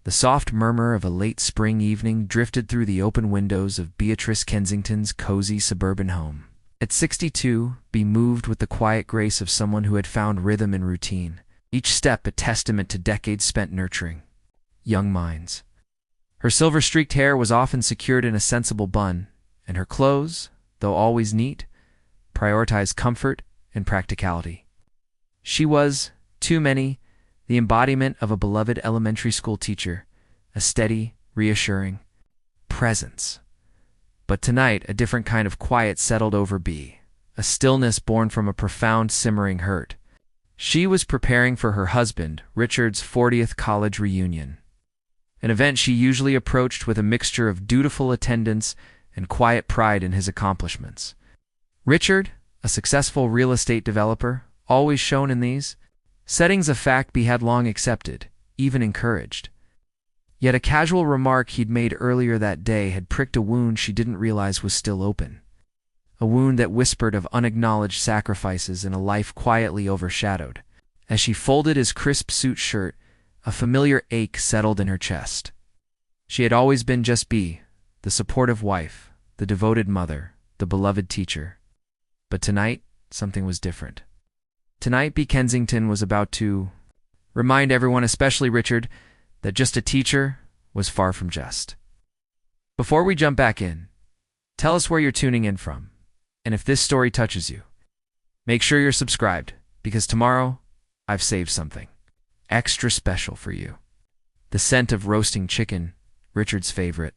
The soft murmur of a late spring evening drifted through the open windows of Beatrice Kensington's cozy suburban home. At 62, Bea moved with the quiet grace of someone who had found rhythm in routine, each step a testament to decades spent nurturing young minds. Her silver-streaked hair was often secured in a sensible bun, and her clothes, though always neat, prioritized comfort and practicality. She was, to many, the embodiment of a beloved elementary school teacher, a steady, reassuring presence. But tonight, a different kind of quiet settled over Bea, a stillness born from a profound simmering hurt. She was preparing for her husband, Richard's 40th college reunion, an event she usually approached with a mixture of dutiful attendance and quiet pride in his accomplishments. Richard, a successful real estate developer, always shone in these settings, a fact Bea had long accepted, even encouraged. Yet a casual remark he'd made earlier that day had pricked a wound she didn't realize was still open. A wound that whispered of unacknowledged sacrifices in a life quietly overshadowed. As she folded his crisp suit shirt, a familiar ache settled in her chest. She had always been just Bea, the supportive wife, the devoted mother, the beloved teacher. But tonight, something was different. Tonight, Bea Kensington was about to remind everyone, especially Richard, that just a teacher was far from just. Before we jump back in, tell us where you're tuning in from, and if this story touches you, make sure you're subscribed, because tomorrow I've saved something extra special for you. The scent of roasting chicken, Richard's favorite,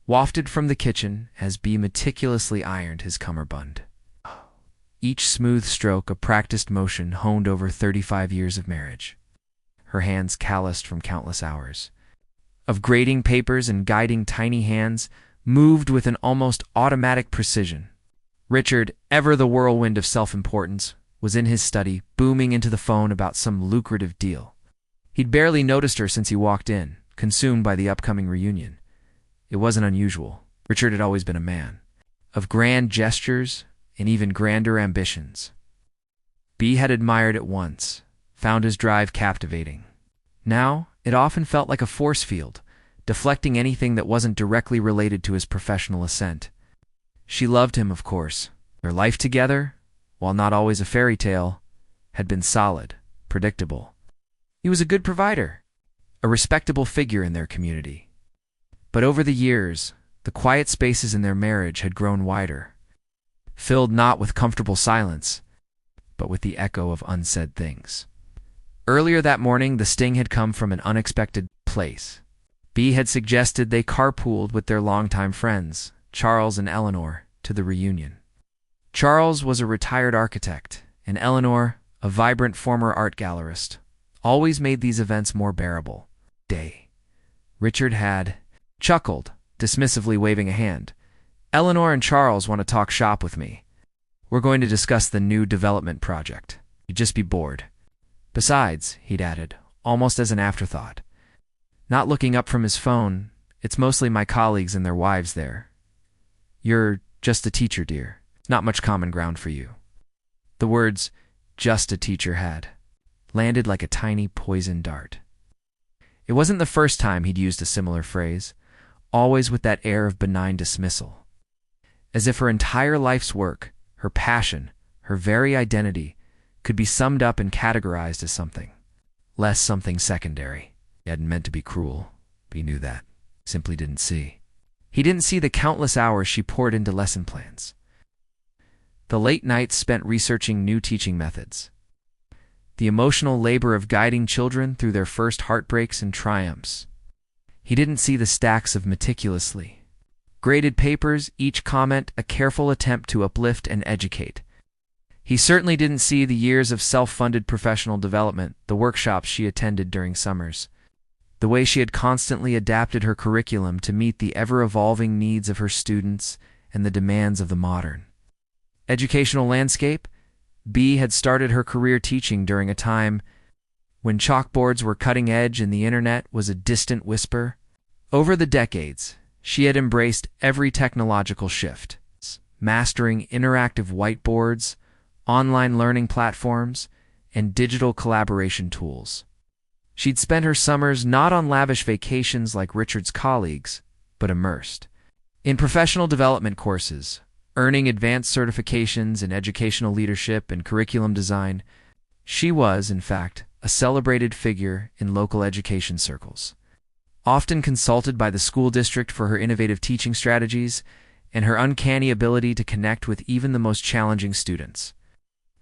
wafted from the kitchen as Bea meticulously ironed his cummerbund. Each smooth stroke a practiced motion honed over 35 years of marriage, her hands calloused from countless hours of grading papers and guiding tiny hands, moved with an almost automatic precision. Richard, ever the whirlwind of self-importance, was in his study, booming into the phone about some lucrative deal. He'd barely noticed her since he walked in, consumed by the upcoming reunion. It wasn't unusual. Richard had always been a man of grand gestures and even grander ambitions. Bea had admired it once, found his drive captivating. Now, it often felt like a force field, deflecting anything that wasn't directly related to his professional ascent. She loved him, of course. Their life together, while not always a fairy tale, had been solid, predictable. He was a good provider, a respectable figure in their community. But over the years, the quiet spaces in their marriage had grown wider, filled not with comfortable silence, but with the echo of unsaid things. Earlier that morning, the sting had come from an unexpected place. Bea had suggested they carpooled with their longtime friends, Charles and Eleanor, to the reunion. Charles was a retired architect, and Eleanor, a vibrant former art gallerist, always made these events more bearable. Richard had chuckled, dismissively waving a hand. Eleanor and Charles want to talk shop with me. We're going to discuss the new development project. You'd just be bored. Besides, he'd added, almost as an afterthought, not looking up from his phone, it's mostly my colleagues and their wives there. You're just a teacher, dear. Not much common ground for you. The words, just a teacher, had landed like a tiny poison dart. It wasn't the first time he'd used a similar phrase, always with that air of benign dismissal. As if her entire life's work, her passion, her very identity, could be summed up and categorized as something secondary. He hadn't meant to be cruel. He knew that. Simply didn't see. He didn't see the countless hours she poured into lesson plans, the late nights spent researching new teaching methods, the emotional labor of guiding children through their first heartbreaks and triumphs. He didn't see the stacks of meticulously graded papers, each comment a careful attempt to uplift and educate. He certainly didn't see the years of self-funded professional development, the workshops she attended during summers, the way she had constantly adapted her curriculum to meet the ever-evolving needs of her students and the demands of the modern educational landscape. Bea had started her career teaching during a time when chalkboards were cutting edge and the internet was a distant whisper. Over the decades, she had embraced every technological shift, mastering interactive whiteboards, online learning platforms, and digital collaboration tools. She'd spent her summers not on lavish vacations like Richard's colleagues, but immersed in professional development courses, earning advanced certifications in educational leadership and curriculum design. She was, in fact, a celebrated figure in local education circles, often consulted by the school district for her innovative teaching strategies and her uncanny ability to connect with even the most challenging students.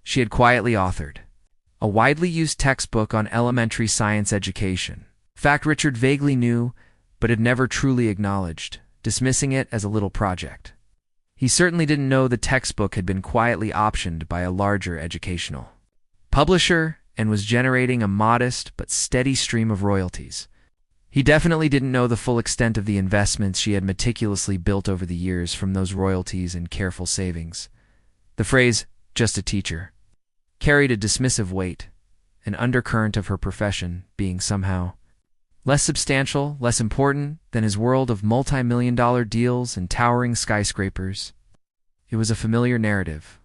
She had quietly authored a widely used textbook on elementary science education, fact Richard vaguely knew but had never truly acknowledged, dismissing it as a little project. He certainly didn't know the textbook had been quietly optioned by a larger educational publisher and was generating a modest but steady stream of royalties. He definitely didn't know the full extent of the investments she had meticulously built over the years from those royalties and careful savings. The phrase, "just a teacher," carried a dismissive weight, an undercurrent of her profession being somehow less substantial, less important than his world of multi-million-dollar deals and towering skyscrapers. It was a familiar narrative,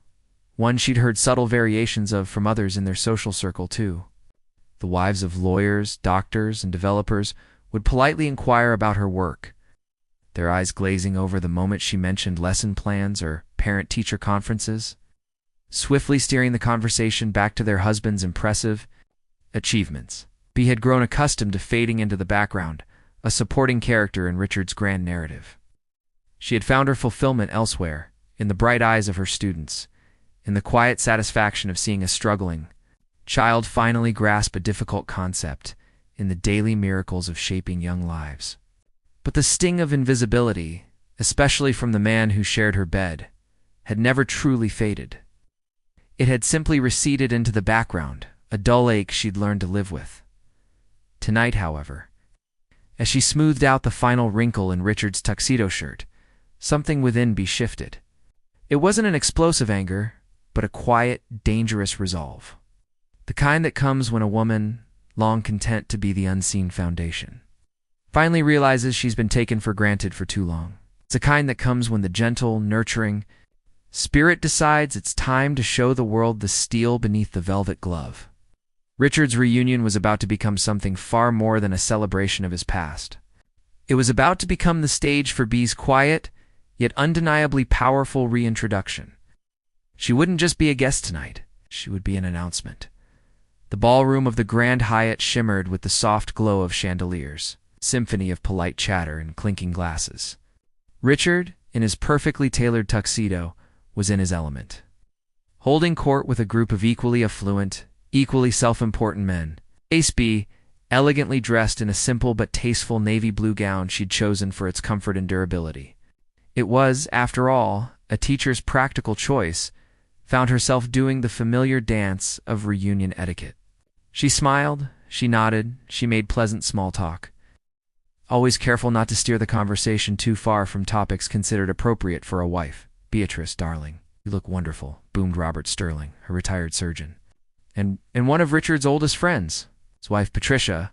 one she'd heard subtle variations of from others in their social circle too. The wives of lawyers, doctors, and developers would politely inquire about her work, their eyes glazing over the moment she mentioned lesson plans or parent-teacher conferences, swiftly steering the conversation back to their husbands' impressive achievements. Bea had grown accustomed to fading into the background, a supporting character in Richard's grand narrative. She had found her fulfillment elsewhere, in the bright eyes of her students, in the quiet satisfaction of seeing a struggling child finally grasp a difficult concept, in the daily miracles of shaping young lives. But the sting of invisibility, especially from the man who shared her bed, had never truly faded. It had simply receded into the background, a dull ache she'd learned to live with. Tonight, however, as she smoothed out the final wrinkle in Richard's tuxedo shirt, something within Bea shifted. It wasn't an explosive anger, but a quiet, dangerous resolve. The kind that comes when a woman, long content to be the unseen foundation, finally realizes she's been taken for granted for too long. It's a kind that comes when the gentle, nurturing spirit decides it's time to show the world the steel beneath the velvet glove. Richard's reunion was about to become something far more than a celebration of his past. It was about to become the stage for Bea's quiet, yet undeniably powerful reintroduction. She wouldn't just be a guest tonight, she would be an announcement. The ballroom of the Grand Hyatt shimmered with the soft glow of chandeliers, symphony of polite chatter and clinking glasses. Richard, in his perfectly tailored tuxedo, was in his element, holding court with a group of equally affluent, equally self-important men. Ace B, elegantly dressed in a simple but tasteful navy blue gown she'd chosen for its comfort and durability. It was, after all, a teacher's practical choice, found herself doing the familiar dance of reunion etiquette. She smiled, she nodded, she made pleasant small talk, always careful not to steer the conversation too far from topics considered appropriate for a wife. "Beatrice, darling, you look wonderful," boomed Robert Sterling, a retired surgeon, and one of Richard's oldest friends. His wife Patricia,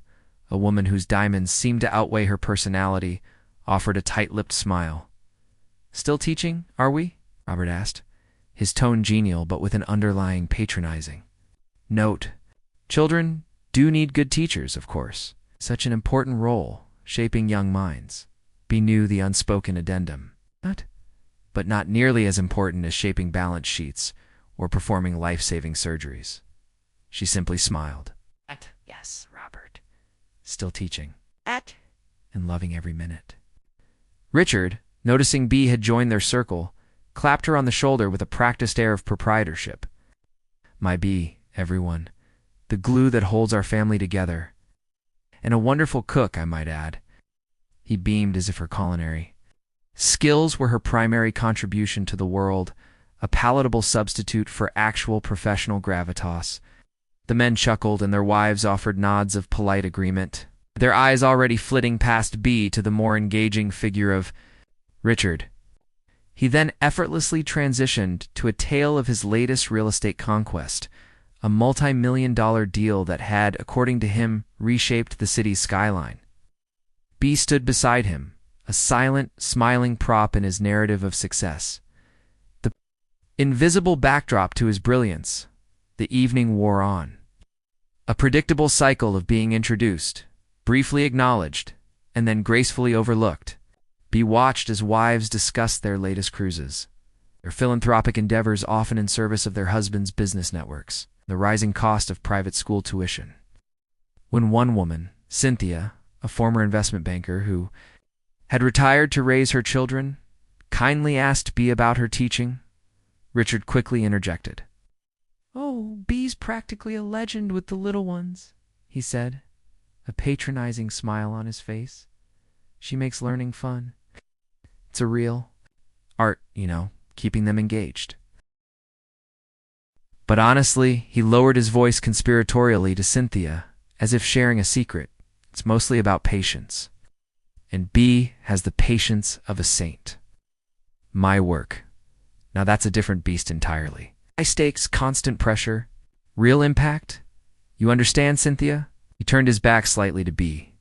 a woman whose diamonds seemed to outweigh her personality, offered a tight-lipped smile. "Still teaching, are we?" Robert asked, his tone genial but with an underlying patronizing note. "Children do need good teachers, of course. Such an important role, shaping young minds." Bea knew the unspoken addendum. But not nearly as important as shaping balance sheets or performing life-saving surgeries. She simply smiled. "Yes, Robert. Still teaching. And loving every minute." Richard, noticing Bea had joined their circle, clapped her on the shoulder with a practiced air of proprietorship. "My Bea, everyone. The glue that holds our family together. And a wonderful cook, I might add." He beamed as if her culinary skills were her primary contribution to the world, a palatable substitute for actual professional gravitas. The men chuckled and their wives offered nods of polite agreement, their eyes already flitting past Bea to the more engaging figure of Richard. He then effortlessly transitioned to a tale of his latest real estate conquest, a multi-million-dollar deal that had, according to him, reshaped the city's skyline. Bea stood beside him, a silent, smiling prop in his narrative of success. The invisible backdrop to his brilliance. The evening wore on. A predictable cycle of being introduced, briefly acknowledged, and then gracefully overlooked. Be watched as wives discussed their latest cruises, their philanthropic endeavors often in service of their husbands' business networks, the rising cost of private school tuition. When one woman, Cynthia, a former investment banker who had retired to raise her children, kindly asked Bea about her teaching, Richard quickly interjected. "Oh, Bea's practically a legend with the little ones," he said, a patronizing smile on his face. "She makes learning fun. It's a real art, keeping them engaged." But honestly, he lowered his voice conspiratorially to Cynthia, as if sharing a secret. It's mostly about patience. And Bea has the patience of a saint. My work. Now that's a different beast entirely. High stakes, constant pressure, real impact. You understand, Cynthia? He turned his back slightly to Bea,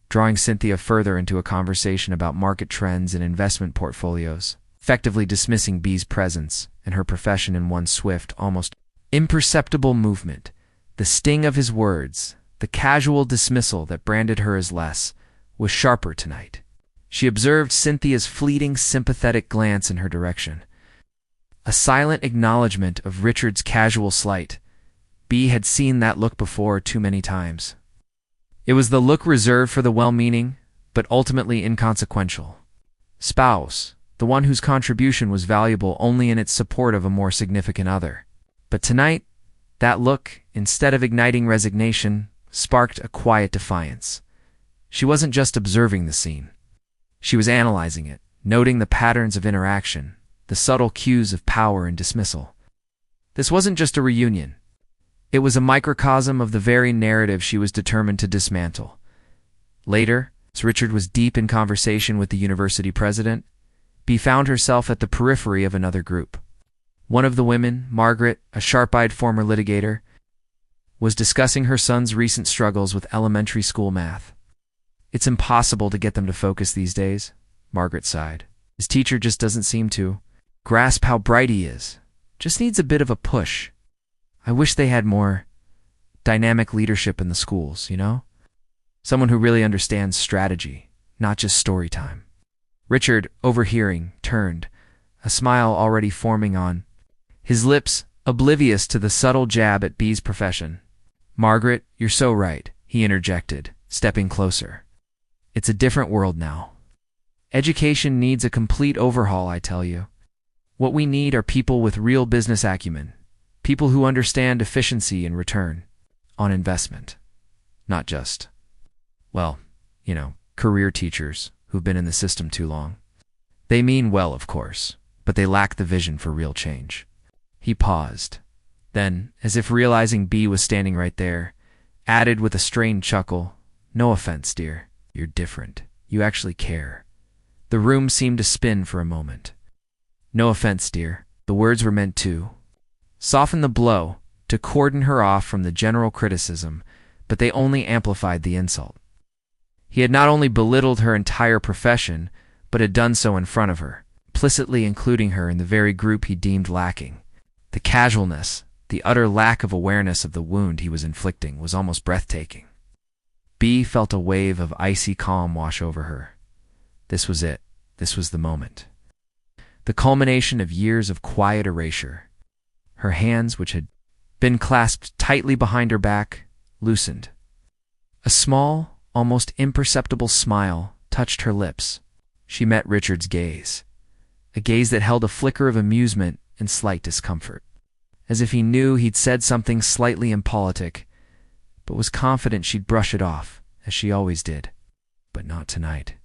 drawing Cynthia further into a conversation about market trends and investment portfolios, effectively dismissing Bea's presence and her profession in one swift, almost imperceptible movement. The sting of his words, the casual dismissal that branded her as less, was sharper tonight. She observed Cynthia's fleeting, sympathetic glance in her direction. A silent acknowledgement of Richard's casual slight. Bea had seen that look before too many times. It was the look reserved for the well-meaning, but ultimately inconsequential spouse, the one whose contribution was valuable only in its support of a more significant other. But tonight, that look, instead of igniting resignation, sparked a quiet defiance. She wasn't just observing the scene. She was analyzing it, noting the patterns of interaction, the subtle cues of power and dismissal. This wasn't just a reunion. It was a microcosm of the very narrative she was determined to dismantle. Later, as Richard was deep in conversation with the university president, Bea found herself at the periphery of another group. One of the women, Margaret, a sharp-eyed former litigator, was discussing her son's recent struggles with elementary school math. "It's impossible to get them to focus these days," Margaret sighed. "His teacher just doesn't seem to grasp how bright he is. Just needs a bit of a push. I wish they had more dynamic leadership in the schools, Someone who really understands strategy, not just story time." Richard, overhearing, turned, a smile already forming on his lips, oblivious to the subtle jab at Bea's profession. "Margaret, you're so right," he interjected, stepping closer. "It's a different world now. Education needs a complete overhaul, I tell you. What we need are people with real business acumen, people who understand efficiency and return on investment. Not just, career teachers who've been in the system too long. They mean well, of course, but they lack the vision for real change." He paused. Then, as if realizing Bea was standing right there, added with a strained chuckle, "No offense, dear. You're different. You actually care." The room seemed to spin for a moment. "No offense, dear." The words were meant to soften the blow, to cordon her off from the general criticism, but they only amplified the insult. He had not only belittled her entire profession, but had done so in front of her, implicitly including her in the very group he deemed lacking. The casualness, the utter lack of awareness of the wound he was inflicting was almost breathtaking. Bea felt a wave of icy calm wash over her. This was it. This was the moment. The culmination of years of quiet erasure. Her hands, which had been clasped tightly behind her back, loosened. A small, almost imperceptible smile touched her lips. She met Richard's gaze, a gaze that held a flicker of amusement and slight discomfort, as if he knew he'd said something slightly impolitic, but was confident she'd brush it off, as she always did. But not tonight.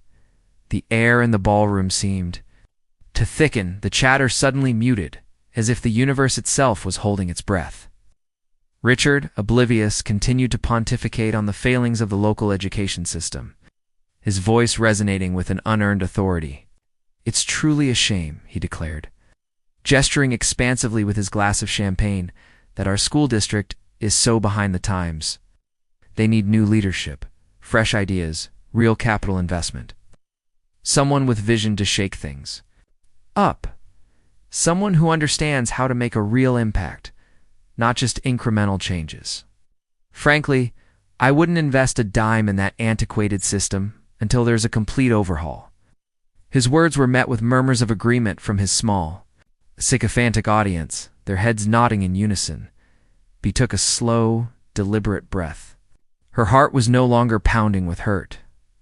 The air in the ballroom seemed to thicken, the chatter suddenly muted, as if the universe itself was holding its breath. Richard, oblivious, continued to pontificate on the failings of the local education system, his voice resonating with an unearned authority. "It's truly a shame," he declared, gesturing expansively with his glass of champagne, "that our school district is so behind the times. They need new leadership, fresh ideas, real capital investment. Someone with vision to shake things up. Someone who understands how to make a real impact, not just incremental changes." Frankly, I wouldn't invest a dime in that antiquated system until there's a complete overhaul. His words were met with murmurs of agreement from his small, sycophantic audience. Their heads nodding in unison. Bea took a slow, deliberate breath. Her heart was no longer pounding with hurt,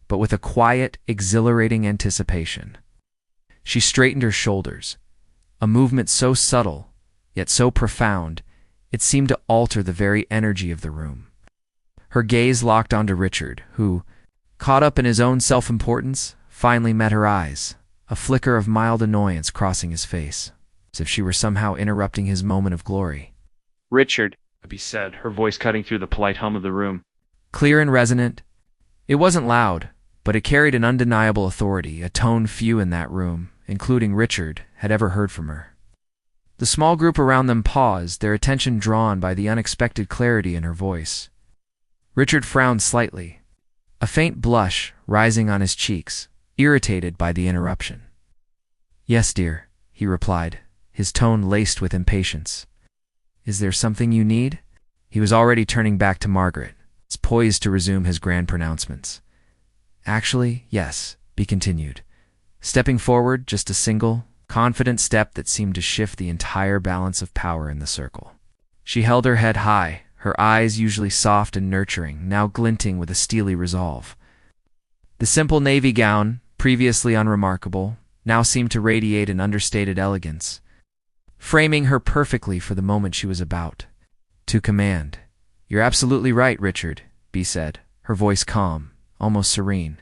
but with a quiet, exhilarating anticipation. She straightened her shoulders, a movement so subtle, yet so profound, it seemed to alter the very energy of the room. Her gaze locked onto Richard, who, caught up in his own self-importance, finally met her eyes, a flicker of mild annoyance crossing his face, as if she were somehow interrupting his moment of glory. "Richard," Bea said, her voice cutting through the polite hum of the room. Clear and resonant. It wasn't loud, but it carried an undeniable authority, a tone few in that room, including Richard, had ever heard from her. The small group around them paused, their attention drawn by the unexpected clarity in her voice. Richard frowned slightly, a faint blush rising on his cheeks, irritated by the interruption. "Yes, dear," he replied, his tone laced with impatience. "Is there something you need?" He was already turning back to Margaret, poised to resume his grand pronouncements. "Actually, yes," Bea continued, stepping forward just a single, confident step that seemed to shift the entire balance of power in the circle. She held her head high, her eyes usually soft and nurturing, now glinting with a steely resolve. The simple navy gown, previously unremarkable, now seemed to radiate an understated elegance, framing her perfectly for the moment she was about to command. "You're absolutely right, Richard," Bea said, her voice calm, almost serene,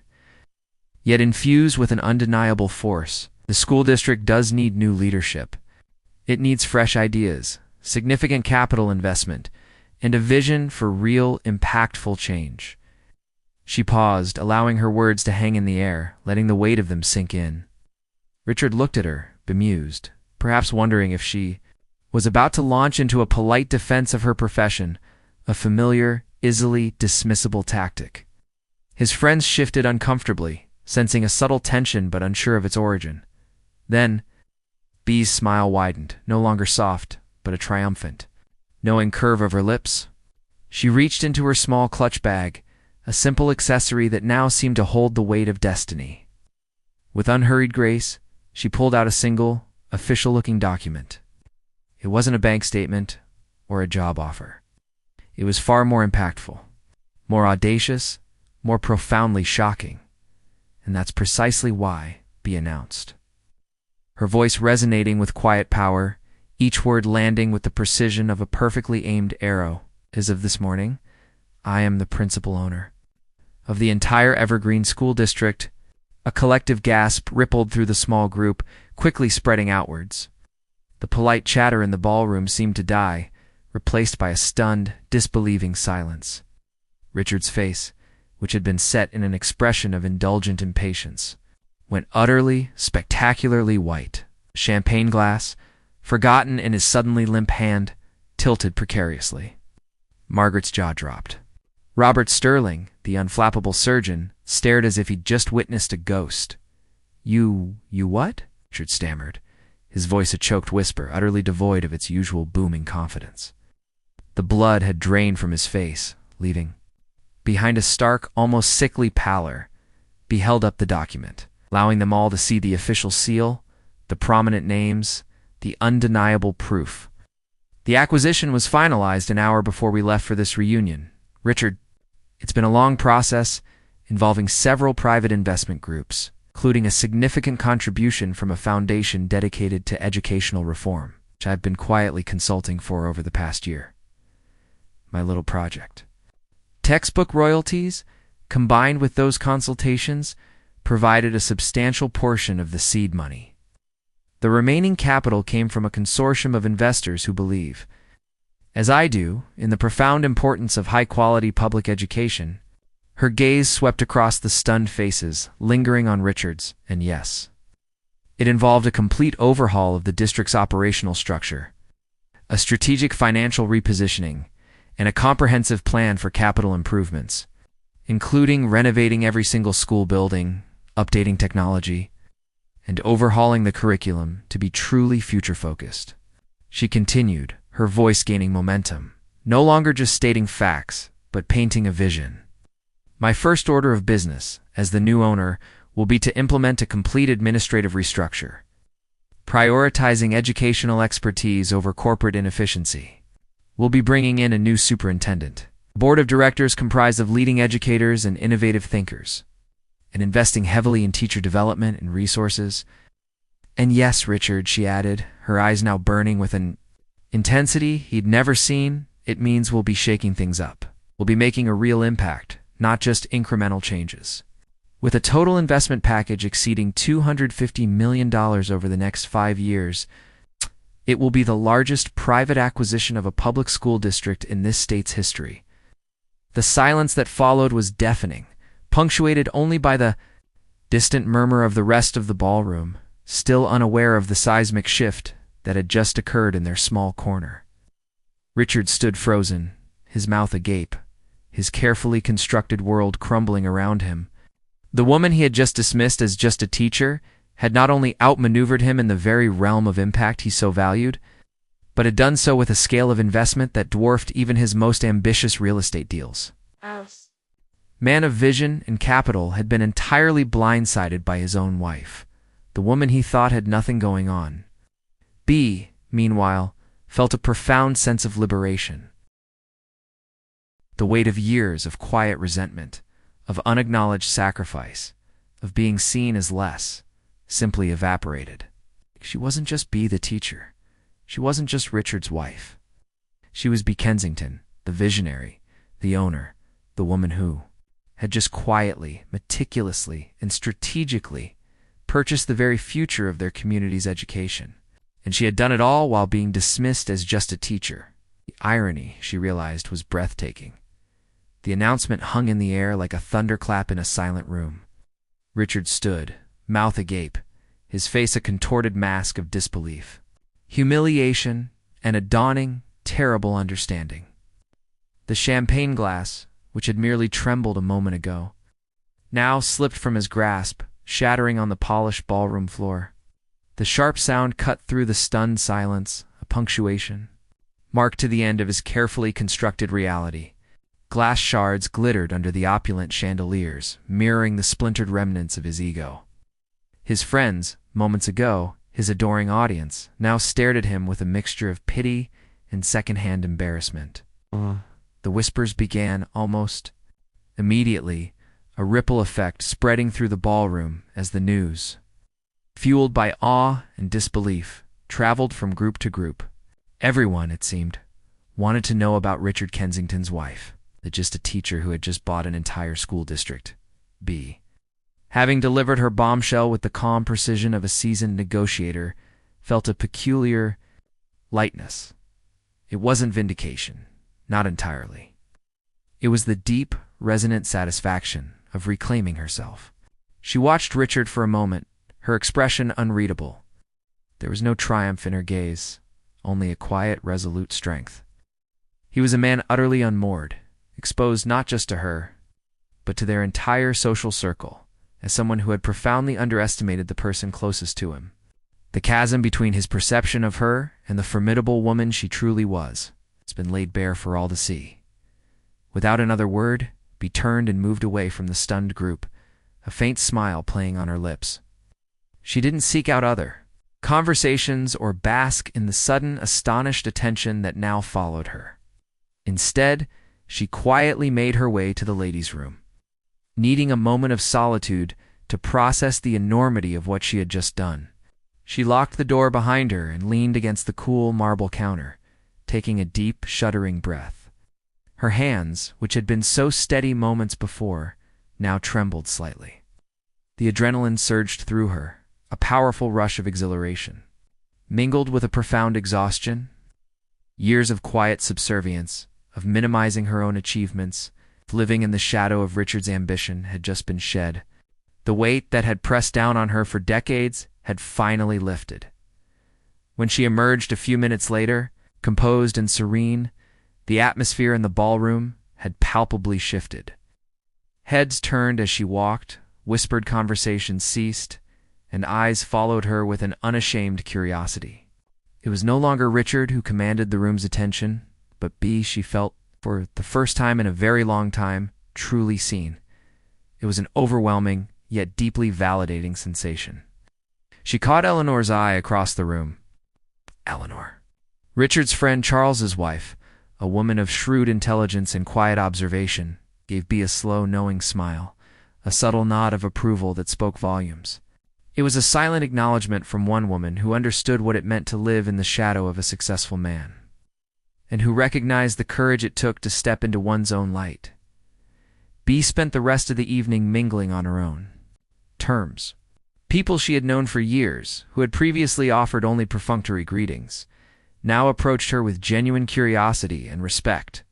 yet infused with an undeniable force. The school district does need new leadership. It needs fresh ideas, significant capital investment, and a vision for real, impactful change. She paused, allowing her words to hang in the air, letting the weight of them sink in. Richard looked at her, bemused, perhaps wondering if she was about to launch into a polite defense of her profession, a familiar, easily dismissible tactic. His friends shifted uncomfortably, sensing a subtle tension but unsure of its origin. Then, Bea's smile widened, no longer soft, but a triumphant, knowing curve of her lips. She reached into her small clutch bag, a simple accessory that now seemed to hold the weight of destiny. With unhurried grace, she pulled out a single, official-looking document. It wasn't a bank statement or a job offer. It was far more impactful, more audacious, more profoundly shocking. And that's precisely why, Bea announced, her voice resonating with quiet power, each word landing with the precision of a perfectly aimed arrow. "As of this morning, I am the principal owner of the entire Evergreen School District." A collective gasp rippled through the small group, quickly spreading outwards. The polite chatter in the ballroom seemed to die, replaced by a stunned, disbelieving silence. Richard's face, which had been set in an expression of indulgent impatience, went utterly, spectacularly white. A champagne glass, forgotten in his suddenly limp hand, tilted precariously. Margaret's jaw dropped. Robert Sterling, the unflappable surgeon, stared as if he'd just witnessed a ghost. You what?" Richard stammered, his voice a choked whisper, utterly devoid of its usual booming confidence. The blood had drained from his face, leaving behind a stark, almost sickly pallor. Bea held up the document, allowing them all to see the official seal, the prominent names, the undeniable proof. "The acquisition was finalized an hour before we left for this reunion. Richard, it's been a long process involving several private investment groups, including a significant contribution from a foundation dedicated to educational reform, which I've been quietly consulting for over the past year. My little project. Textbook royalties, combined with those consultations, provided a substantial portion of the seed money. The remaining capital came from a consortium of investors who believe, as I do, in the profound importance of high-quality public education." Her gaze swept across the stunned faces, lingering on Richard's, and yes, it involved a complete overhaul of the district's operational structure, a strategic financial repositioning, and a comprehensive plan for capital improvements, including renovating every single school building, updating technology, and overhauling the curriculum to be truly future-focused. She continued, her voice gaining momentum, no longer just stating facts, but painting a vision. My first order of business, as the new owner, will be to implement a complete administrative restructure, prioritizing educational expertise over corporate inefficiency. We'll be bringing in a new superintendent, a board of directors comprised of leading educators and innovative thinkers, and investing heavily in teacher development and resources. And yes, Richard, she added, her eyes now burning with an intensity he'd never seen, it means we'll be shaking things up. We'll be making a real impact, not just incremental changes. With a total investment package exceeding $250 million over the next 5 years, it will be the largest private acquisition of a public school district in this state's history. The silence that followed was deafening, punctuated only by the distant murmur of the rest of the ballroom, still unaware of the seismic shift that had just occurred in their small corner. Richard stood frozen, his mouth agape, his carefully constructed world crumbling around him. The woman he had just dismissed as just a teacher had not only outmaneuvered him in the very realm of impact he so valued, but had done so with a scale of investment that dwarfed even his most ambitious real estate deals. Man of vision and capital had been entirely blindsided by his own wife, the woman he thought had nothing going on. B, meanwhile, felt a profound sense of liberation. The weight of years of quiet resentment, of unacknowledged sacrifice, of being seen as less, simply evaporated. She wasn't just B the teacher. She wasn't just Richard's wife. She was B Kensington, the visionary, the owner, the woman who had just quietly, meticulously, and strategically purchased the very future of their community's education. And she had done it all while being dismissed as just a teacher. The irony, she realized, was breathtaking. The announcement hung in the air like a thunderclap in a silent room. Richard stood, mouth agape, his face a contorted mask of disbelief, humiliation, and a dawning, terrible understanding. The champagne glass, which had merely trembled a moment ago, now slipped from his grasp, shattering on the polished ballroom floor. The sharp sound cut through the stunned silence, a punctuation, marked to the end of his carefully constructed reality. Glass shards glittered under the opulent chandeliers, mirroring the splintered remnants of his ego. His friends, moments ago, his adoring audience, now stared at him with a mixture of pity and second-hand embarrassment. The whispers began almost immediately, a ripple effect spreading through the ballroom as the news, fueled by awe and disbelief, traveled from group to group. Everyone, it seemed, wanted to know about Richard Kensington's wife, just a teacher who had just bought an entire school district. B, having delivered her bombshell with the calm precision of a seasoned negotiator, felt a peculiar lightness. It wasn't vindication, not entirely. It was the deep, resonant satisfaction of reclaiming herself. She watched Richard for a moment, her expression unreadable. There was no triumph in her gaze, only a quiet, resolute strength. He was a man utterly unmoored, exposed not just to her, but to their entire social circle, as someone who had profoundly underestimated the person closest to him. The chasm between his perception of her and the formidable woman she truly was has been laid bare for all to see. Without another word, Bea turned and moved away from the stunned group, a faint smile playing on her lips. She didn't seek out other conversations or bask in the sudden, astonished attention that now followed her. Instead, she quietly made her way to the ladies' room, needing a moment of solitude to process the enormity of what she had just done. She locked the door behind her and leaned against the cool marble counter, taking a deep, shuddering breath. Her hands, which had been so steady moments before, now trembled slightly. The adrenaline surged through her, a powerful rush of exhilaration, mingled with a profound exhaustion. Years of quiet subservience, of minimizing her own achievements, living in the shadow of Richard's ambition, had just been shed. The weight that had pressed down on her for decades had finally lifted. When she emerged a few minutes later, composed and serene, the atmosphere in the ballroom had palpably shifted. Heads turned as she walked, whispered conversations ceased, and eyes followed her with an unashamed curiosity. It was no longer Richard who commanded the room's attention, but Bea, she felt, For the first time in a very long time, truly seen. It was an overwhelming, yet deeply validating sensation. She caught Eleanor's eye across the room. Eleanor. Richard's friend Charles's wife, a woman of shrewd intelligence and quiet observation, gave Bea a slow, knowing smile, a subtle nod of approval that spoke volumes. It was a silent acknowledgement from one woman who understood what it meant to live in the shadow of a successful man, and who recognized the courage it took to step into one's own light. Bea spent the rest of the evening mingling on her own terms. People she had known for years, who had previously offered only perfunctory greetings, now approached her with genuine curiosity and respect.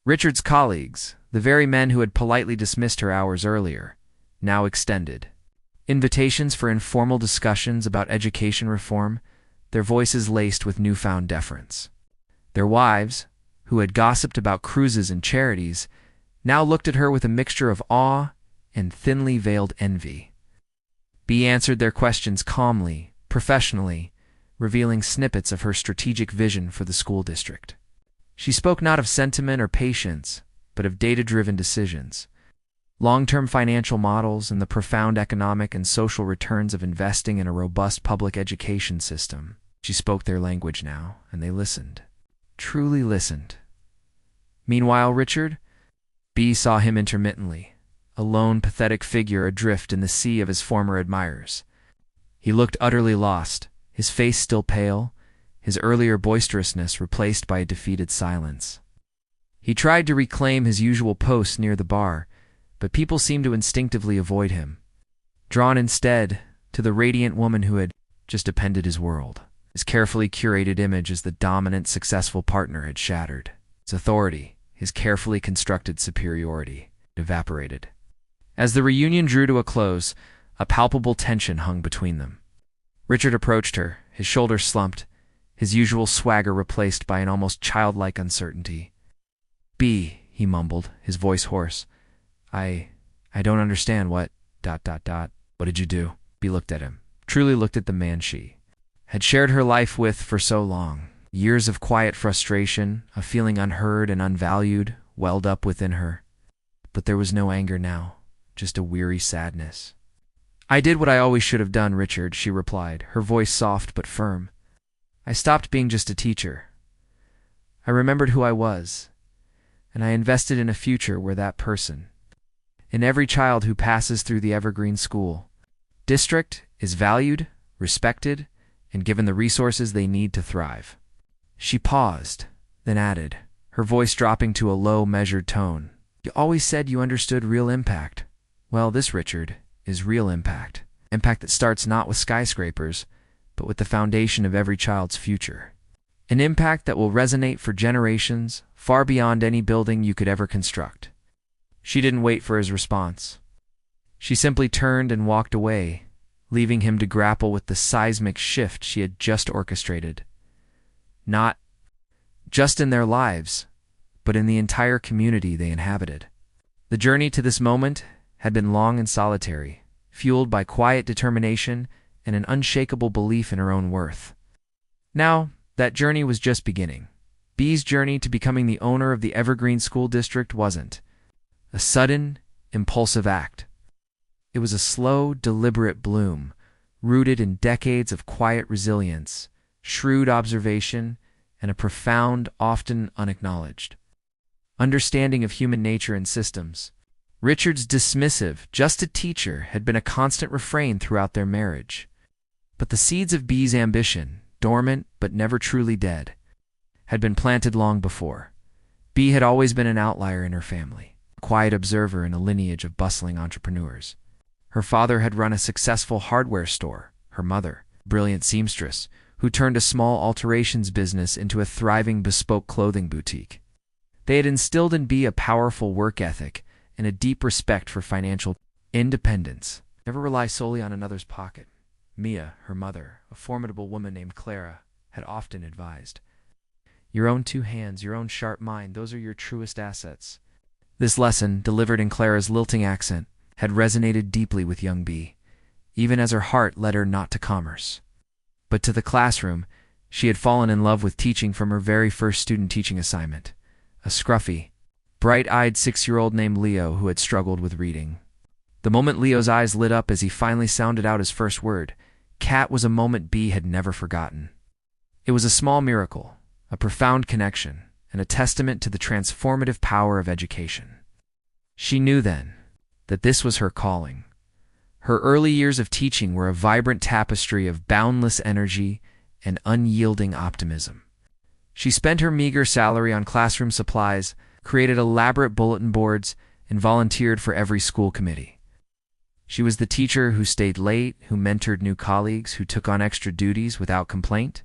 Richard's colleagues, the very men who had politely dismissed her hours earlier, now extended invitations for informal discussions about education reform, their voices laced with newfound deference. Their wives, who had gossiped about cruises and charities, now looked at her with a mixture of awe and thinly veiled envy. Bea answered their questions calmly, professionally, revealing snippets of her strategic vision for the school district. She spoke not of sentiment or patience, but of data-driven decisions, long-term financial models, and the profound economic and social returns of investing in a robust public education system. She spoke their language now, and they listened. Truly listened. Meanwhile, Richard? Bea saw him intermittently, a lone, pathetic figure adrift in the sea of his former admirers. He looked utterly lost, his face still pale, his earlier boisterousness replaced by a defeated silence. He tried to reclaim his usual post near the bar, but people seemed to instinctively avoid him, drawn instead to the radiant woman who had just upended his world. His carefully curated image as the dominant, successful partner had shattered. His authority, his carefully constructed superiority, evaporated. As the reunion drew to a close, a palpable tension hung between them. Richard approached her, his shoulders slumped, his usual swagger replaced by an almost childlike uncertainty. "Bea," he mumbled, his voice hoarse. I don't understand what... What did you do?" Bea looked at him, truly looked at the man she had shared her life with for so long. Years of quiet frustration, a feeling unheard and unvalued, welled up within her. But there was no anger now, just a weary sadness. "I did what I always should have done, Richard," she replied, her voice soft but firm. "I stopped being just a teacher. I remembered who I was, and I invested in a future where that person, in every child who passes through the Evergreen School District, is valued, respected, and given the resources they need to thrive." She paused, then added, her voice dropping to a low, measured tone. "You always said you understood real impact. Well, this, Richard, is real impact. Impact that starts not with skyscrapers, but with the foundation of every child's future. An impact that will resonate for generations, far beyond any building you could ever construct." She didn't wait for his response. She simply turned and walked away, leaving him to grapple with the seismic shift she had just orchestrated. Not just in their lives, but in the entire community they inhabited. The journey to this moment had been long and solitary, fueled by quiet determination and an unshakable belief in her own worth. Now, that journey was just beginning. Bea's journey to becoming the owner of the Evergreen School District wasn't a sudden, impulsive act. It was a slow, deliberate bloom, rooted in decades of quiet resilience, shrewd observation, and a profound, often unacknowledged understanding of human nature and systems. Richard's dismissive, "just a teacher," had been a constant refrain throughout their marriage. But the seeds of Bea's ambition, dormant but never truly dead, had been planted long before. Bea had always been an outlier in her family, a quiet observer in a lineage of bustling entrepreneurs. Her father had run a successful hardware store, her mother, a brilliant seamstress, who turned a small alterations business into a thriving bespoke clothing boutique. They had instilled in Bea a powerful work ethic and a deep respect for financial independence. Never rely solely on another's pocket. Mia, her mother, a formidable woman named Clara, had often advised. Your own two hands, your own sharp mind, those are your truest assets. This lesson, delivered in Clara's lilting accent, had resonated deeply with young Bea, even as her heart led her not to commerce, but to the classroom. She had fallen in love with teaching from her very first student teaching assignment, a scruffy, bright-eyed 6-year-old named Leo who had struggled with reading. The moment Leo's eyes lit up as he finally sounded out his first word, cat, was a moment Bea had never forgotten. It was a small miracle, a profound connection, and a testament to the transformative power of education. She knew then that this was her calling. Her early years of teaching were a vibrant tapestry of boundless energy and unyielding optimism. She spent her meager salary on classroom supplies, created elaborate bulletin boards, and volunteered for every school committee. She was the teacher who stayed late, who mentored new colleagues, who took on extra duties without complaint.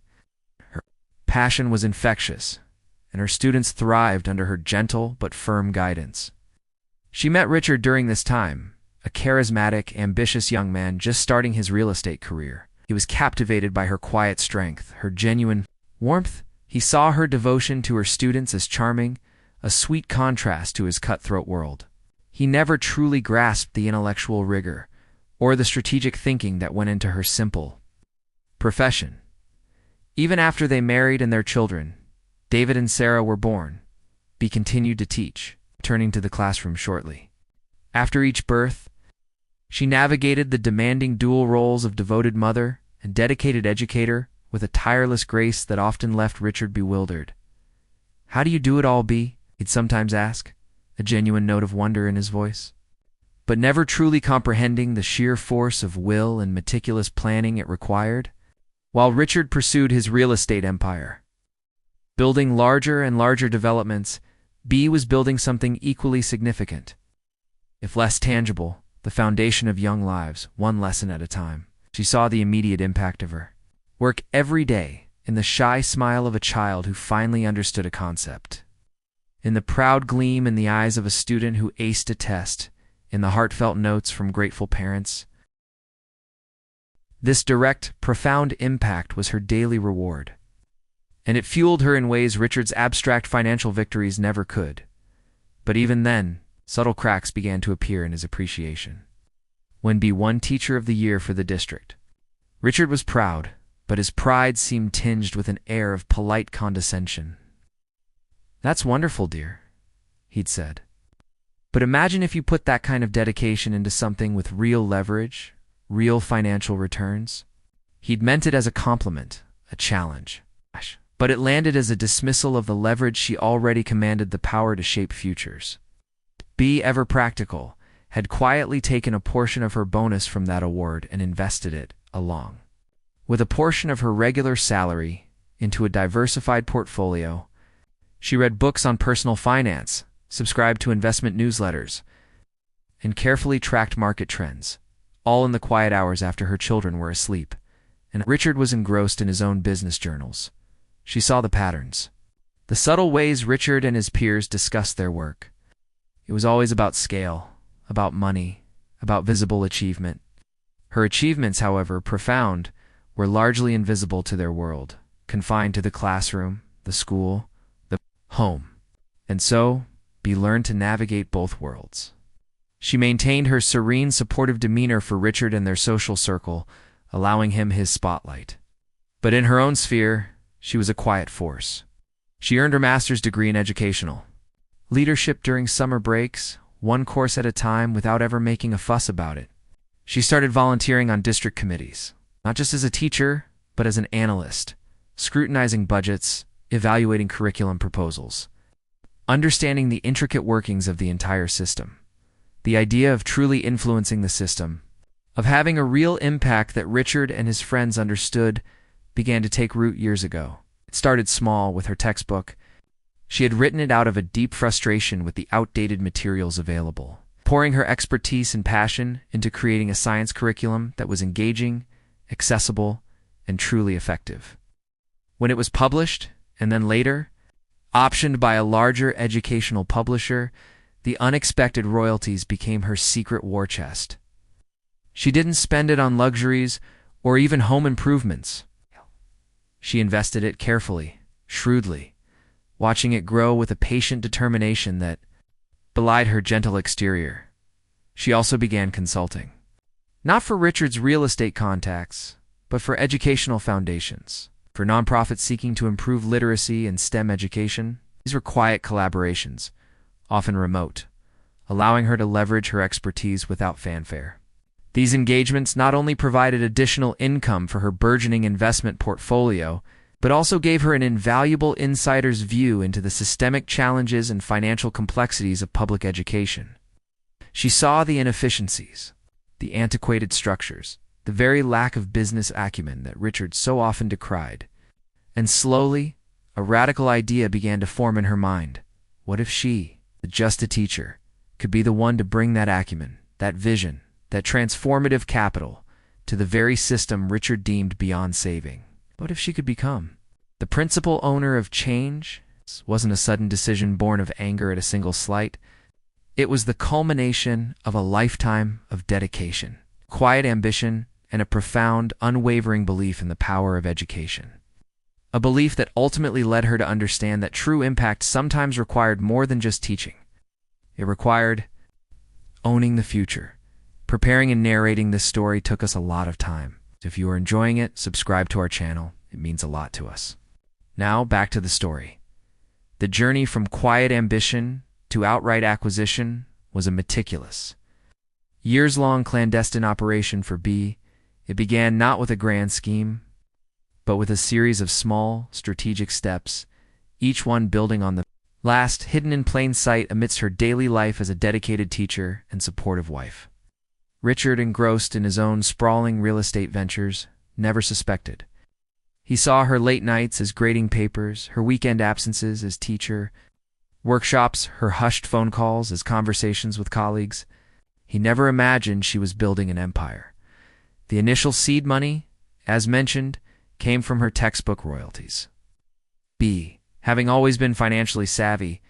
Her passion was infectious, and her students thrived under her gentle but firm guidance. She met Richard during this time, a charismatic, ambitious young man just starting his real estate career. He was captivated by her quiet strength, her genuine warmth. He saw her devotion to her students as charming, a sweet contrast to his cutthroat world. He never truly grasped the intellectual rigor or the strategic thinking that went into her simple profession. Even after they married and their children, David and Sarah, were born, Bea continued to teach, returning to the classroom shortly. After each birth, she navigated the demanding dual roles of devoted mother and dedicated educator with a tireless grace that often left Richard bewildered. "How do you do it all, Bea?" he'd sometimes ask, a genuine note of wonder in his voice, but never truly comprehending the sheer force of will and meticulous planning it required. While Richard pursued his real estate empire, building larger and larger developments, Bea was building something equally significant, if less tangible, the foundation of young lives, one lesson at a time. She saw the immediate impact of her work every day in the shy smile of a child who finally understood a concept, in the proud gleam in the eyes of a student who aced a test, in the heartfelt notes from grateful parents. This direct, profound impact was her daily reward, and it fueled her in ways Richard's abstract financial victories never could. But even then, subtle cracks began to appear in his appreciation. When Bea won Teacher of the Year for the district, Richard was proud, but his pride seemed tinged with an air of polite condescension. "That's wonderful, dear," he'd said. "But imagine if you put that kind of dedication into something with real leverage, real financial returns." He'd meant it as a compliment, a challenge, but it landed as a dismissal of the leverage she already commanded, the power to shape futures. Bea, ever practical, had quietly taken a portion of her bonus from that award and invested it, along with a portion of her regular salary, into a diversified portfolio. She read books on personal finance, subscribed to investment newsletters, and carefully tracked market trends, all in the quiet hours after her children were asleep, and Richard was engrossed in his own business journals. She saw the patterns, the subtle ways Richard and his peers discussed their work. It was always about scale, about money, about visible achievement. Her achievements, however profound, were largely invisible to their world, confined to the classroom, the school, the home. And so, Bea learned to navigate both worlds. She maintained her serene, supportive demeanor for Richard and their social circle, allowing him his spotlight. But in her own sphere, she was a quiet force. She earned her master's degree in educational leadership during summer breaks, one course at a time, without ever making a fuss about it. She started volunteering on district committees, not just as a teacher, but as an analyst, scrutinizing budgets, evaluating curriculum proposals, understanding the intricate workings of the entire system. The idea of truly influencing the system, of having a real impact that Richard and his friends understood, began to take root years ago. It started small with her textbook. She had written it out of a deep frustration with the outdated materials available, pouring her expertise and passion into creating a science curriculum that was engaging, accessible, and truly effective. When it was published, and then later, optioned by a larger educational publisher, the unexpected royalties became her secret war chest. She didn't spend it on luxuries or even home improvements. She invested it carefully, shrewdly, watching it grow with a patient determination that belied her gentle exterior. She also began consulting, not for Richard's real estate contacts, but for educational foundations, for nonprofits seeking to improve literacy and STEM education, These were quiet collaborations, often remote, allowing her to leverage her expertise without fanfare. These engagements not only provided additional income for her burgeoning investment portfolio, but also gave her an invaluable insider's view into the systemic challenges and financial complexities of public education. She saw the inefficiencies, the antiquated structures, the very lack of business acumen that Richard so often decried. And slowly, a radical idea began to form in her mind. What if she, just a teacher, could be the one to bring that acumen, that vision, that transformative capital, to the very system Richard deemed beyond saving? What if she could become the principal owner of change? This wasn't a sudden decision born of anger at a single slight. It was the culmination of a lifetime of dedication, quiet ambition, and a profound, unwavering belief in the power of education. A belief that ultimately led her to understand that true impact sometimes required more than just teaching. It required owning the future. Preparing and narrating this story took us a lot of time. If you are enjoying it, subscribe to our channel. It means a lot to us. Now, back to the story. The journey from quiet ambition to outright acquisition was a meticulous, years-long clandestine operation for B. It began not with a grand scheme, but with a series of small, strategic steps, each one building on the last, hidden in plain sight amidst her daily life as a dedicated teacher and supportive wife. Richard, engrossed in his own sprawling real estate ventures, never suspected. He saw her late nights as grading papers, her weekend absences as teacher, workshops, her hushed phone calls as conversations with colleagues. He never imagined she was building an empire. The initial seed money, as mentioned, came from her textbook royalties. B, having always been financially savvy,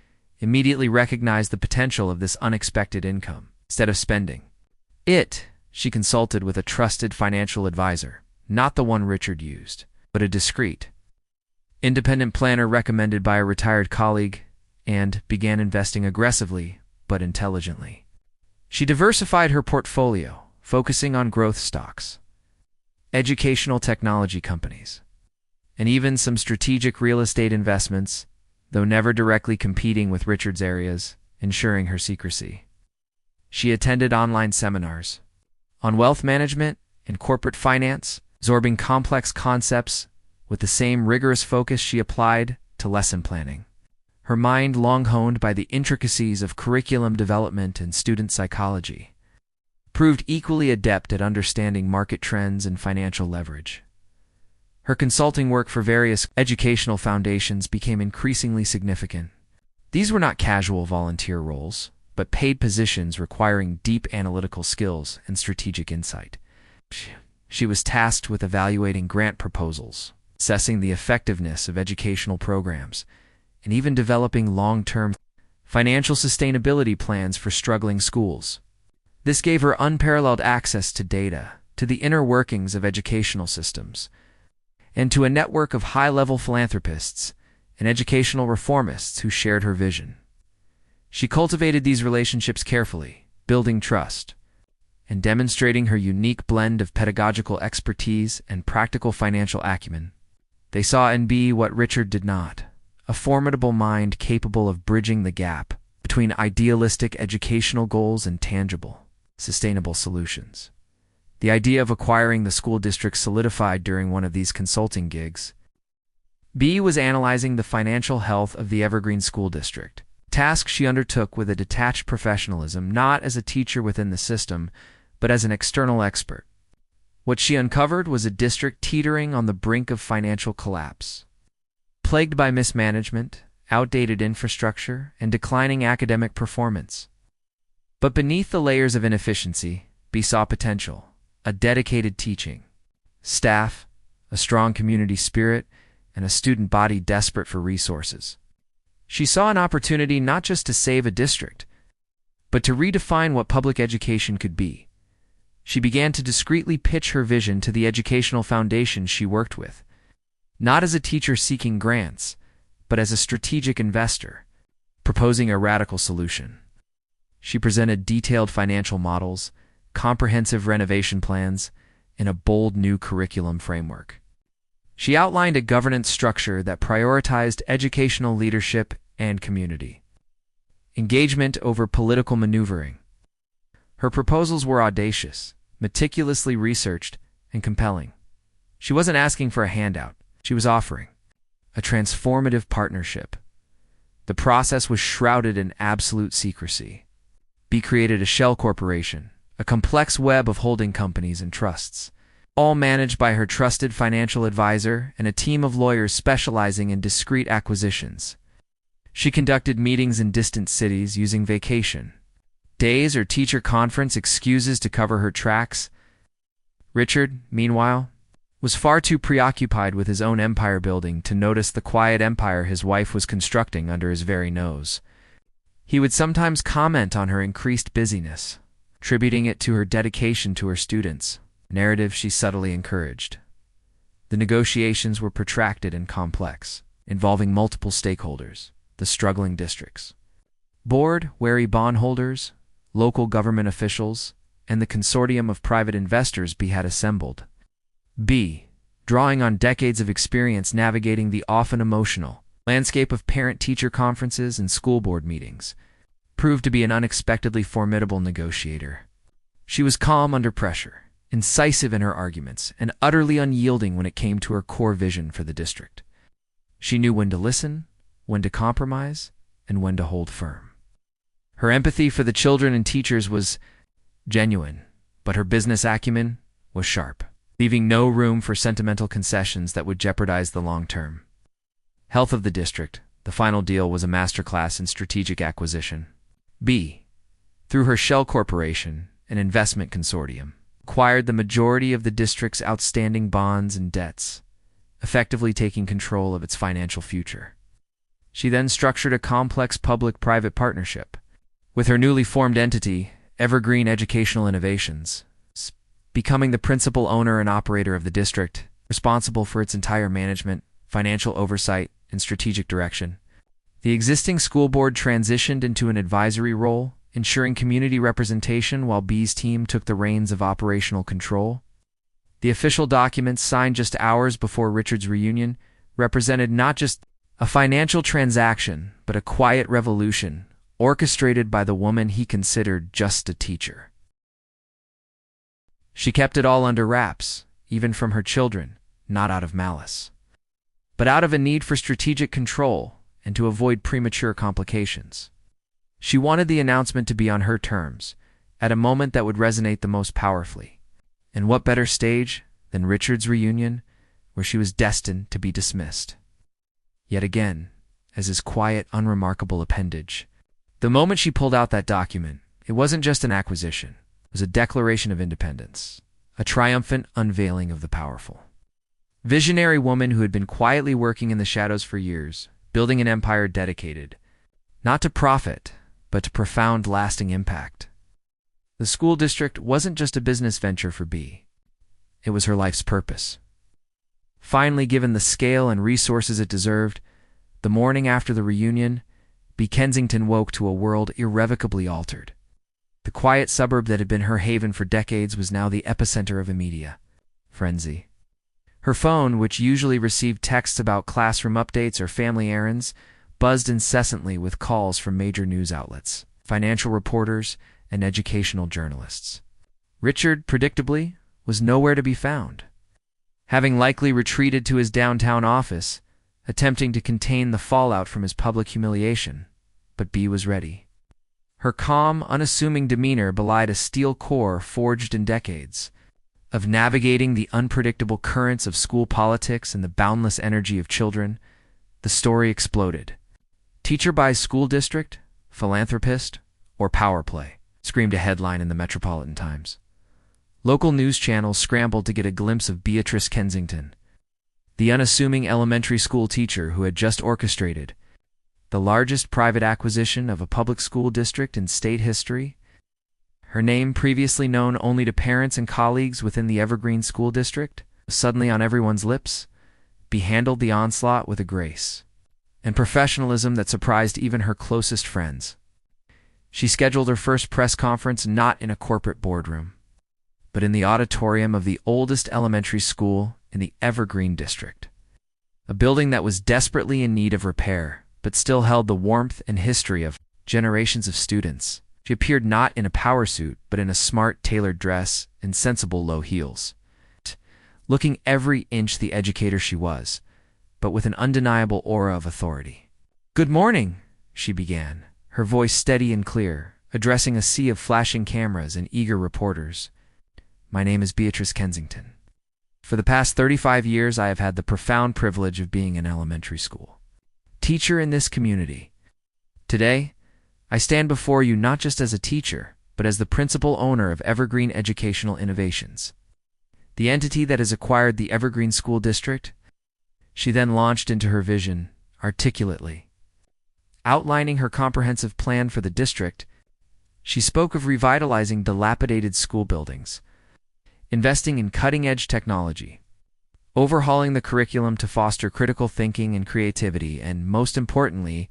immediately recognized the potential of this unexpected income. Instead of spending it, she consulted with a trusted financial advisor, not the one Richard used, but a discreet, independent planner recommended by a retired colleague, and began investing aggressively but intelligently. She diversified her portfolio, focusing on growth stocks, educational technology companies, and even some strategic real estate investments, though never directly competing with Richard's areas, ensuring her secrecy. She attended online seminars on wealth management and corporate finance, absorbing complex concepts with the same rigorous focus she applied to lesson planning. Her mind long honed by the intricacies of curriculum development and student psychology, proved equally adept at understanding market trends and financial leverage. Her consulting work for various educational foundations became increasingly significant. These were not casual volunteer roles, but paid positions requiring deep analytical skills and strategic insight. She was tasked with evaluating grant proposals, assessing the effectiveness of educational programs, and even developing long-term financial sustainability plans for struggling schools. This gave her unparalleled access to data, to the inner workings of educational systems, and to a network of high-level philanthropists and educational reformists who shared her vision. She cultivated these relationships carefully, building trust, and demonstrating her unique blend of pedagogical expertise and practical financial acumen. They saw in B what Richard did not, a formidable mind capable of bridging the gap between idealistic educational goals and tangible, sustainable solutions. The idea of acquiring the school district solidified during one of these consulting gigs. B was analyzing the financial health of the Evergreen School District, a task she undertook with a detached professionalism, not as a teacher within the system, but as an external expert. What she uncovered was a district teetering on the brink of financial collapse, plagued by mismanagement, outdated infrastructure, and declining academic performance. But beneath the layers of inefficiency, B saw potential, a dedicated teaching staff, a strong community spirit, and a student body desperate for resources. She saw an opportunity not just to save a district, but to redefine what public education could be. She began to discreetly pitch her vision to the educational foundations she worked with, not as a teacher seeking grants, but as a strategic investor, proposing a radical solution. She presented detailed financial models, comprehensive renovation plans, and a bold new curriculum framework. She outlined a governance structure that prioritized educational leadership and community. Engagement over political maneuvering. Her proposals were audacious, meticulously researched, and compelling. She wasn't asking for a handout. She was offering a transformative partnership. The process was shrouded in absolute secrecy. B created a shell corporation, a complex web of holding companies and trusts, all managed by her trusted financial advisor and a team of lawyers specializing in discrete acquisitions. She conducted meetings in distant cities using vacation days or teacher conference excuses to cover her tracks. Richard, meanwhile, was far too preoccupied with his own empire building to notice the quiet empire his wife was constructing under his very nose. He would sometimes comment on her increased busyness, attributing it to her dedication to her students, a narrative she subtly encouraged. The negotiations were protracted and complex, involving multiple stakeholders, the struggling districts, board, wary bondholders, local government officials, and the consortium of private investors B had assembled. B, drawing on decades of experience navigating the often emotional landscape of parent-teacher conferences and school board meetings, proved to be an unexpectedly formidable negotiator. She was calm under pressure, incisive in her arguments, and utterly unyielding when it came to her core vision for the district. She knew when to listen, when to compromise, and when to hold firm. Her empathy for the children and teachers was genuine, but her business acumen was sharp, leaving no room for sentimental concessions that would jeopardize the long term health of the district. The final deal was a masterclass in strategic acquisition. B, through her shell corporation, an investment consortium, acquired the majority of the district's outstanding bonds and debts, effectively taking control of its financial future. She then structured a complex public-private partnership with her newly formed entity, Evergreen Educational Innovations, becoming the principal owner and operator of the district, responsible for its entire management, financial oversight, and strategic direction. The existing school board transitioned into an advisory role, ensuring community representation while B's team took the reins of operational control. The official documents signed just hours before Richard's reunion represented not just a financial transaction, but a quiet revolution orchestrated by the woman he considered just a teacher. She kept it all under wraps, even from her children, not out of malice, but out of a need for strategic control and to avoid premature complications. She wanted the announcement to be on her terms, at a moment that would resonate the most powerfully. And what better stage than Richard's reunion, where she was destined to be dismissed? Yet again, as his quiet, unremarkable appendage, the moment she pulled out that document, it wasn't just an acquisition. It was a declaration of independence, a triumphant unveiling of the powerful. Visionary woman who had been quietly working in the shadows for years, building an empire dedicated, not to profit, but to profound, lasting impact. The school district wasn't just a business venture for B. It was her life's purpose. Finally given the scale and resources it deserved, the morning after the reunion, B. Kensington woke to a world irrevocably altered. The quiet suburb that had been her haven for decades was now the epicenter of a media frenzy. Her phone, which usually received texts about classroom updates or family errands, buzzed incessantly with calls from major news outlets, financial reporters, and educational journalists. Richard, predictably, was nowhere to be found, having likely retreated to his downtown office, attempting to contain the fallout from his public humiliation. But B was ready. Her calm, unassuming demeanor belied a steel core forged in decades of navigating the unpredictable currents of school politics and the boundless energy of children. The story exploded. Teacher buys school district, philanthropist, or power play, screamed a headline in the Metropolitan Times. Local news channels scrambled to get a glimpse of Beatrice Kensington, the unassuming elementary school teacher who had just orchestrated the largest private acquisition of a public school district in state history. Her name, previously known only to parents and colleagues within the Evergreen School District, was suddenly on everyone's lips. B handled the onslaught with a grace and professionalism that surprised even her closest friends. She scheduled her first press conference not in a corporate boardroom, but in the auditorium of the oldest elementary school in the Evergreen District, a building that was desperately in need of repair, but still held the warmth and history of generations of students. She appeared not in a power suit, but in a smart, tailored dress and sensible low heels, looking every inch the educator she was, but with an undeniable aura of authority. "Good morning," she began, her voice steady and clear, addressing a sea of flashing cameras and eager reporters. "My name is Beatrice Kensington. For the past 35 years, I have had the profound privilege of being an elementary school teacher in this community. Today, I stand before you not just as a teacher, but as the principal owner of Evergreen Educational Innovations, the entity that has acquired the Evergreen School District." She then launched into her vision, articulately. Outlining her comprehensive plan for the district, she spoke of revitalizing dilapidated school buildings, investing in cutting-edge technology, overhauling the curriculum to foster critical thinking and creativity, and, most importantly,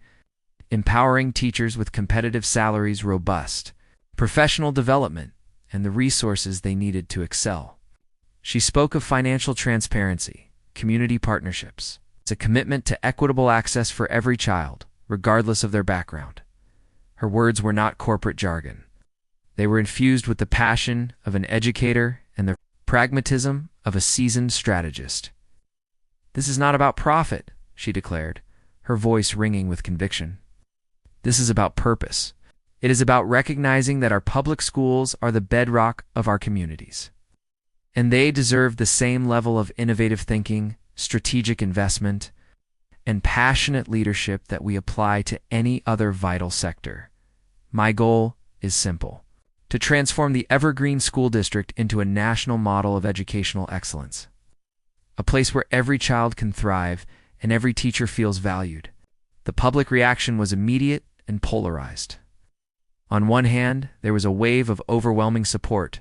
empowering teachers with competitive salaries, robust professional development, and the resources they needed to excel. She spoke of financial transparency, community partnerships. It's a commitment to equitable access for every child, regardless of their background. Her words were not corporate jargon. They were infused with the passion of an educator and the pragmatism of a seasoned strategist. "This is not about profit," she declared, her voice ringing with conviction. "This is about purpose. It is about recognizing that our public schools are the bedrock of our communities, and they deserve the same level of innovative thinking, strategic investment, and passionate leadership that we apply to any other vital sector. My goal is simple: to transform the Evergreen School District into a national model of educational excellence, a place where every child can thrive and every teacher feels valued." The public reaction was immediate and polarized. On one hand, there was a wave of overwhelming support.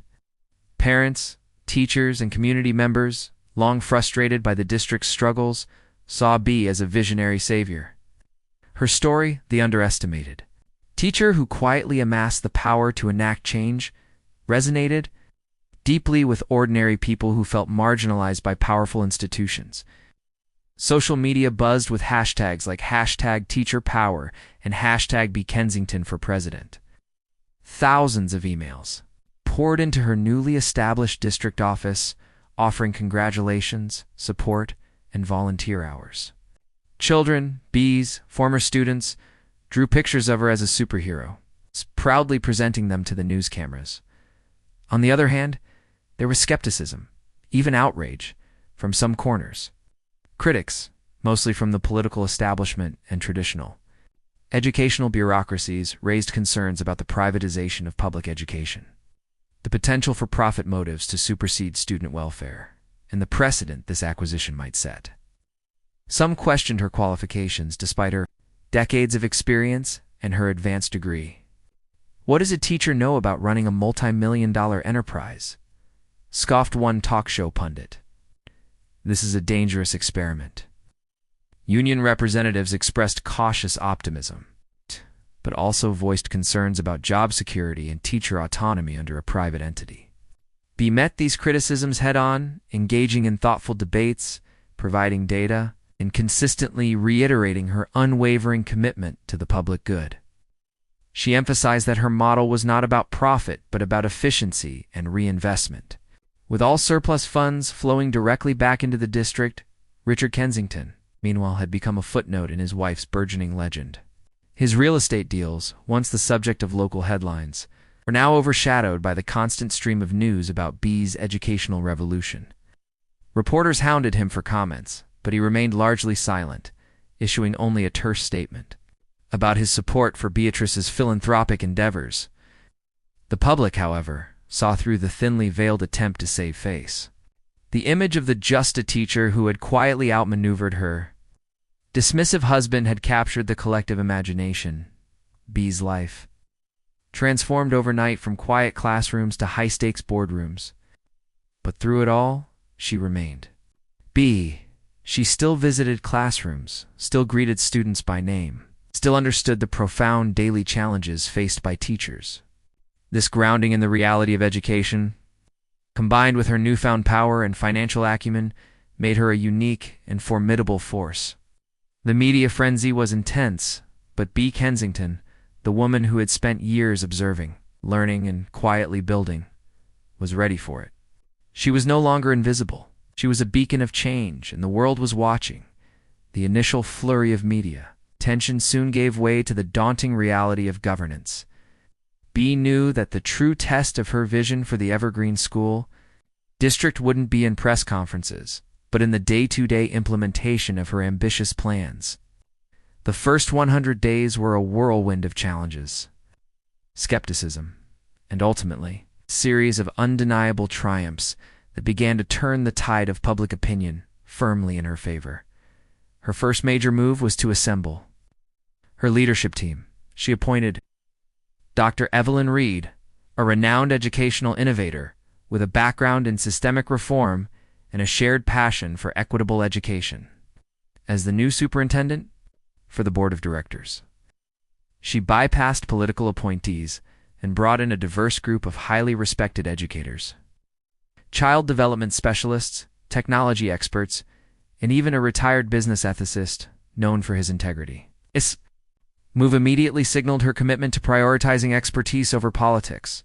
Parents, teachers, and community members, long frustrated by the district's struggles, saw Bea as a visionary savior. Her story, the underestimated teacher who quietly amassed the power to enact change, resonated deeply with ordinary people who felt marginalized by powerful institutions. Social media buzzed with hashtags like #TeacherPower and #BeKensington for President. Thousands of emails poured into her newly established district office, offering congratulations, support, and volunteer hours. Children, bees, former students drew pictures of her as a superhero, proudly presenting them to the news cameras. On the other hand, there was skepticism, even outrage, from some corners. Critics, mostly from the political establishment and traditional educational bureaucracies, raised concerns about the privatization of public education, the potential for profit motives to supersede student welfare, and the precedent this acquisition might set. Some questioned her qualifications despite her decades of experience and her advanced degree. "What does a teacher know about running a multi-million-dollar enterprise?" scoffed one talk show pundit. "This is a dangerous experiment." Union representatives expressed cautious optimism, but also voiced concerns about job security and teacher autonomy under a private entity. Bea met these criticisms head-on, engaging in thoughtful debates, providing data, and consistently reiterating her unwavering commitment to the public good. She emphasized that her model was not about profit, but about efficiency and reinvestment. With all surplus funds flowing directly back into the district, Richard Kensington, meanwhile, had become a footnote in his wife's burgeoning legend. His real estate deals, once the subject of local headlines, were now overshadowed by the constant stream of news about Bea's educational revolution. Reporters hounded him for comments, but he remained largely silent, issuing only a terse statement about his support for Beatrice's philanthropic endeavors. The public, however, saw through the thinly veiled attempt to save face. The image of the just a teacher who had quietly outmaneuvered her dismissive husband had captured the collective imagination. Bea's life transformed overnight from quiet classrooms to high-stakes boardrooms. But through it all, she remained Bea. She still visited classrooms, still greeted students by name, still understood the profound daily challenges faced by teachers. This grounding in the reality of education, combined with her newfound power and financial acumen, made her a unique and formidable force. The media frenzy was intense, but B. Kensington, the woman who had spent years observing, learning, and quietly building, was ready for it. She was no longer invisible. She was a beacon of change, and the world was watching. The initial flurry of media tension soon gave way to the daunting reality of governance. B knew that the true test of her vision for the Evergreen School District wouldn't be in press conferences, but in the day-to-day implementation of her ambitious plans. The first 100 days were a whirlwind of challenges, skepticism, and ultimately, a series of undeniable triumphs that began to turn the tide of public opinion firmly in her favor. Her first major move was to assemble her leadership team. She appointed Dr. Evelyn Reed, a renowned educational innovator with a background in systemic reform and a shared passion for equitable education, as the new superintendent for the board of directors. She bypassed political appointees and brought in a diverse group of highly respected educators, child development specialists, technology experts, and even a retired business ethicist known for his integrity. This move immediately signaled her commitment to prioritizing expertise over politics,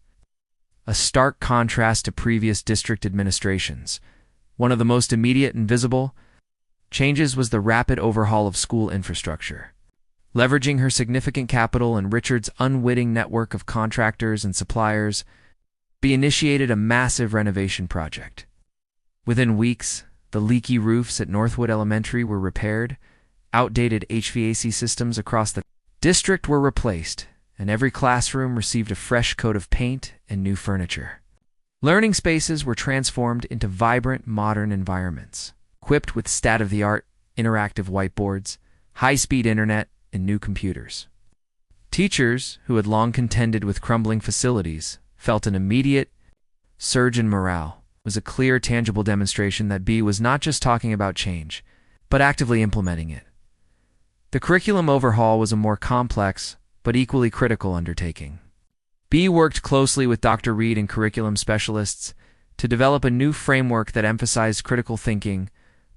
a stark contrast to previous district administrations. One of the most immediate and visible changes was the rapid overhaul of school infrastructure. Leveraging her significant capital and Richard's unwitting network of contractors and suppliers, B initiated a massive renovation project. Within weeks, the leaky roofs at Northwood Elementary were repaired, outdated HVAC systems across the district were replaced, and every classroom received a fresh coat of paint and new furniture. Learning spaces were transformed into vibrant, modern environments, equipped with state-of-the-art interactive whiteboards, high-speed internet, and new computers. Teachers, who had long contended with crumbling facilities, felt an immediate surge in morale. It was a clear, tangible demonstration that B was not just talking about change, but actively implementing it. The curriculum overhaul was a more complex, but equally critical undertaking. B worked closely with Dr. Reed and curriculum specialists to develop a new framework that emphasized critical thinking,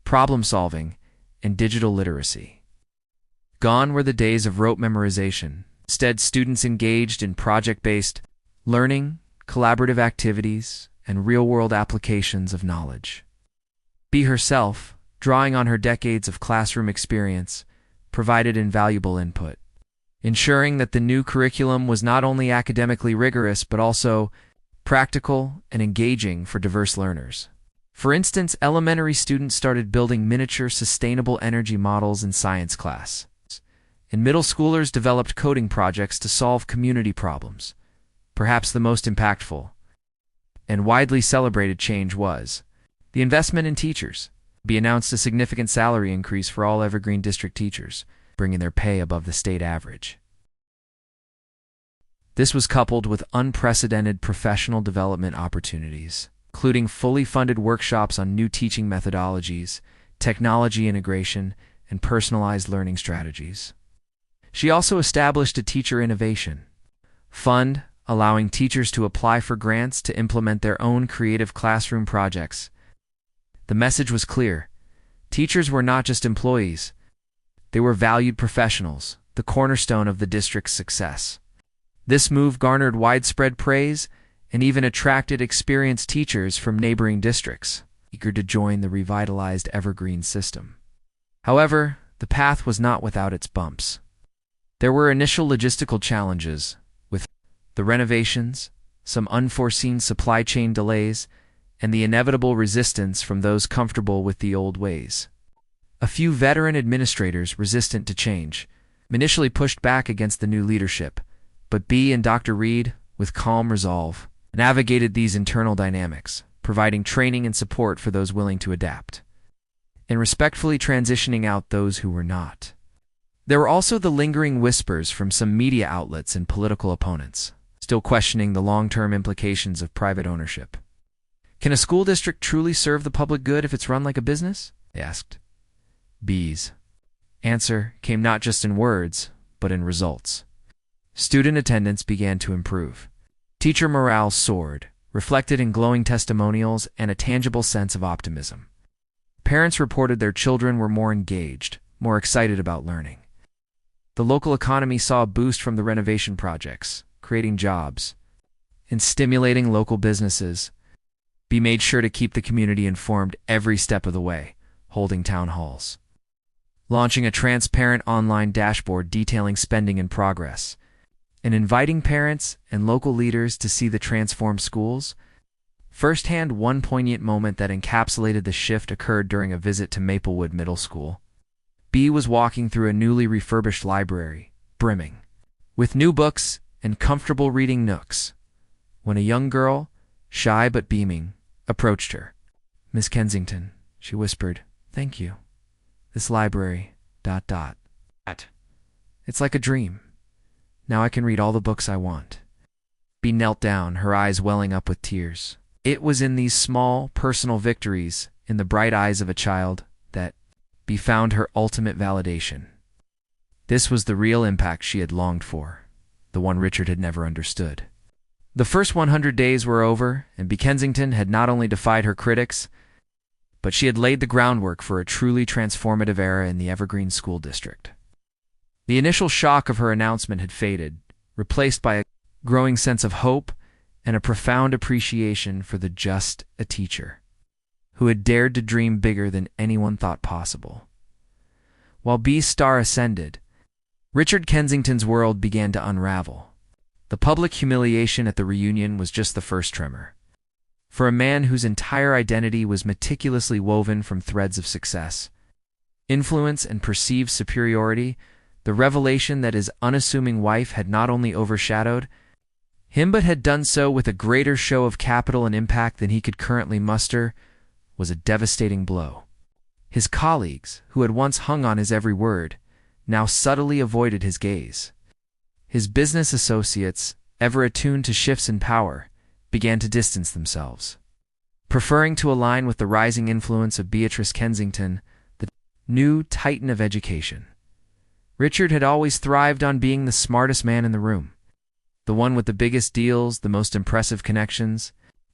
problem-solving, and digital literacy. Gone were the days of rote memorization. Instead, students engaged in project-based learning, collaborative activities, and real-world applications of knowledge. B herself, drawing on her decades of classroom experience, provided invaluable input, ensuring that the new curriculum was not only academically rigorous but also practical and engaging for diverse learners. For instance, elementary students started building miniature sustainable energy models in science class, and middle schoolers developed coding projects to solve community problems. Perhaps the most impactful and widely celebrated change was the investment in teachers. B announced a significant salary increase for all Evergreen District teachers, bringing their pay above the state average. This was coupled with unprecedented professional development opportunities, including fully funded workshops on new teaching methodologies, technology integration, and personalized learning strategies. She also established a Teacher Innovation Fund, allowing teachers to apply for grants to implement their own creative classroom projects. The message was clear. Teachers were not just employees. They were valued professionals, the cornerstone of the district's success. This move garnered widespread praise and even attracted experienced teachers from neighboring districts, eager to join the revitalized Evergreen system. However, the path was not without its bumps. There were initial logistical challenges with the renovations, some unforeseen supply chain delays, and the inevitable resistance from those comfortable with the old ways. A few veteran administrators resistant to change initially pushed back against the new leadership, but B and Dr. Reed, with calm resolve, navigated these internal dynamics, providing training and support for those willing to adapt, and respectfully transitioning out those who were not. There were also the lingering whispers from some media outlets and political opponents, still questioning the long-term implications of private ownership. Can a school district truly serve the public good if it's run like a business? They asked. B's answer came not just in words, but in results. Student attendance began to improve. Teacher morale soared, reflected in glowing testimonials and a tangible sense of optimism. Parents reported their children were more engaged, more excited about learning. The local economy saw a boost from the renovation projects, creating jobs, and stimulating local businesses. Bee made sure to keep the community informed every step of the way, holding town halls, launching a transparent online dashboard detailing spending and progress, and inviting parents and local leaders to see the transformed schools. Firsthand, one poignant moment that encapsulated the shift occurred during a visit to Maplewood Middle School. Bee was walking through a newly refurbished library, brimming with new books and comfortable reading nooks, when a young girl, shy but beaming, approached her. "Miss Kensington," she whispered, "thank you. This library, ... It's like a dream. Now I can read all the books I want." Bee knelt down, her eyes welling up with tears. It was in these small, personal victories, in the bright eyes of a child, that Bee found her ultimate validation. This was the real impact she had longed for, the one Richard had never understood. The first 100 days were over, and Bee Kensington had not only defied her critics, but she had laid the groundwork for a truly transformative era in the Evergreen School District. The initial shock of her announcement had faded, replaced by a growing sense of hope and a profound appreciation for the just a teacher who had dared to dream bigger than anyone thought possible. While Bee's star ascended, Richard Kensington's world began to unravel. The public humiliation at the reunion was just the first tremor. For a man whose entire identity was meticulously woven from threads of success, influence, and perceived superiority, the revelation that his unassuming wife had not only overshadowed him but had done so with a greater show of capital and impact than he could currently muster was a devastating blow. His colleagues, who had once hung on his every word, now subtly avoided his gaze. His business associates, ever attuned to shifts in power, began to distance themselves, preferring to align with the rising influence of Beatrice Kensington, the new titan of education. Richard had always thrived on being the smartest man in the room, the one with the biggest deals, the most impressive connections.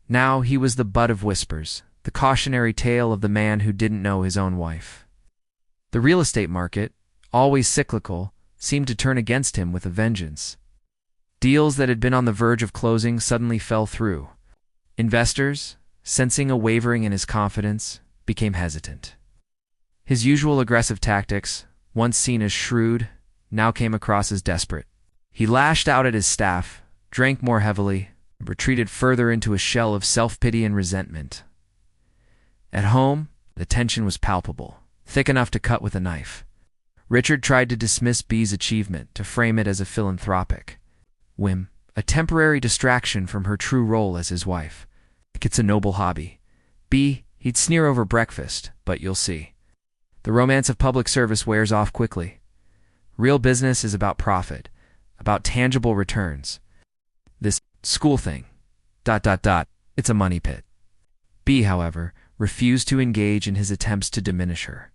Now he was the butt of whispers, the cautionary tale of the man who didn't know his own wife. The real estate market, always cyclical, seemed to turn against him with a vengeance. Deals that had been on the verge of closing suddenly fell through. Investors, sensing a wavering in his confidence, became hesitant. His usual aggressive tactics, once seen as shrewd, now came across as desperate. He lashed out at his staff, drank more heavily, and retreated further into a shell of self-pity and resentment. At home, the tension was palpable, thick enough to cut with a knife. Richard tried to dismiss Bee's achievement, to frame it as a philanthropic whim, a temporary distraction from her true role as his wife. "It's a noble hobby. Bee," he'd sneer over breakfast, "but you'll see. The romance of public service wears off quickly. Real business is about profit, about tangible returns. This school thing, ... it's a money pit." Bee, however, refused to engage in his attempts to diminish her.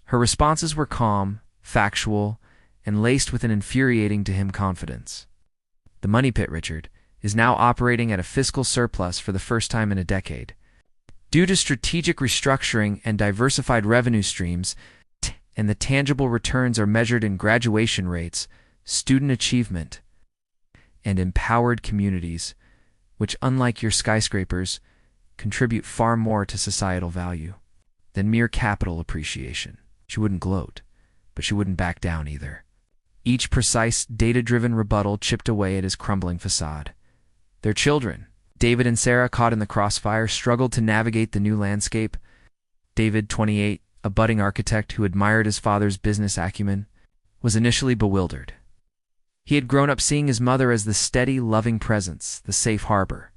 Her responses were calm, factual, and laced with an infuriating to him confidence. "The money pit, Richard, is now operating at a fiscal surplus for the first time in a decade. Due to strategic restructuring and diversified revenue streams, and the tangible returns are measured in graduation rates, student achievement, and empowered communities, which, unlike your skyscrapers, contribute far more to societal value than mere capital appreciation." She wouldn't gloat, but she wouldn't back down either. Each precise, data-driven rebuttal chipped away at his crumbling facade. Their children, David and Sarah, caught in the crossfire, struggled to navigate the new landscape. David, 28, a budding architect who admired his father's business acumen, was initially bewildered. He had grown up seeing his mother as the steady, loving presence, the safe harbor,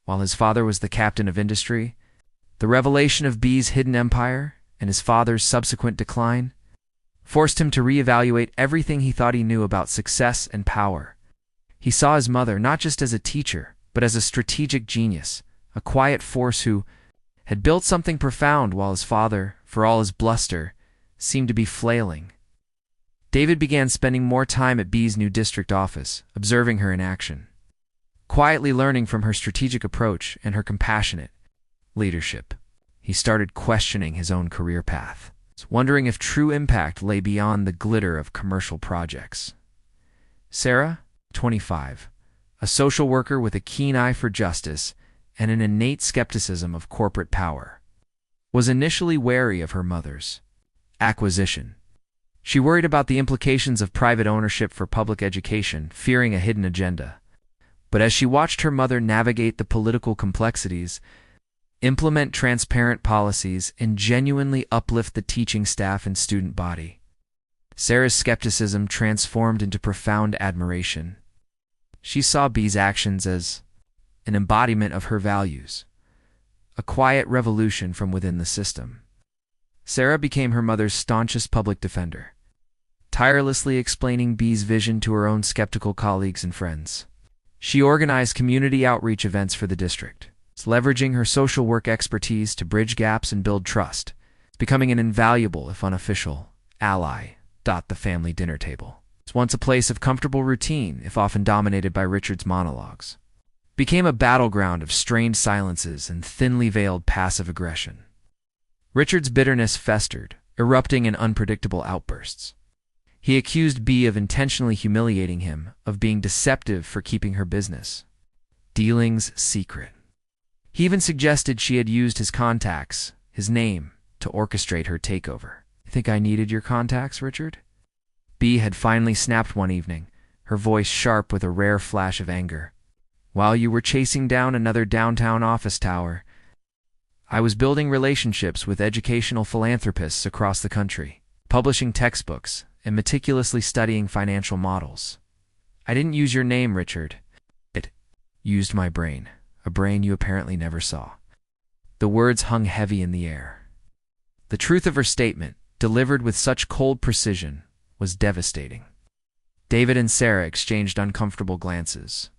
while his father was the captain of industry. The revelation of Bee's hidden empire and his father's subsequent decline forced him to reevaluate everything he thought he knew about success and power. He saw his mother not just as a teacher, but as a strategic genius, a quiet force who had built something profound while his father, for all his bluster, seemed to be flailing. David began spending more time at Bee's new district office, observing her in action, quietly learning from her strategic approach and her compassionate leadership. He started questioning his own career path. wondering if true impact lay beyond the glitter of commercial projects. Sarah, 25, a social worker with a keen eye for justice and an innate skepticism of corporate power, was initially wary of her mother's acquisition. She worried about the implications of private ownership for public education, fearing a hidden agenda. But as she watched her mother navigate the political complexities, implement transparent policies, and genuinely uplift the teaching staff and student body, Sarah's skepticism transformed into profound admiration. She saw Bee's actions as an embodiment of her values, a quiet revolution from within the system. Sarah became her mother's staunchest public defender, tirelessly explaining Bee's vision to her own skeptical colleagues and friends. She organized community outreach events for the district, leveraging her social work expertise to bridge gaps and build trust, becoming an invaluable, if unofficial, ally. The family dinner table, once a place of comfortable routine, if often dominated by Richard's monologues, became a battleground of strained silences and thinly veiled passive aggression. Richard's bitterness festered, erupting in unpredictable outbursts. He accused Bee of intentionally humiliating him, of being deceptive for keeping her business dealings secret. He even suggested she had used his contacts, his name, to orchestrate her takeover. "Think I needed your contacts, Richard?" Bee had finally snapped one evening, her voice sharp with a rare flash of anger. "While you were chasing down another downtown office tower, I was building relationships with educational philanthropists across the country, publishing textbooks, and meticulously studying financial models. I didn't use your name, Richard. It used my brain, a brain you apparently never saw." The words hung heavy in the air. The truth of her statement, delivered with such cold precision, was devastating. David and Sarah exchanged uncomfortable glances.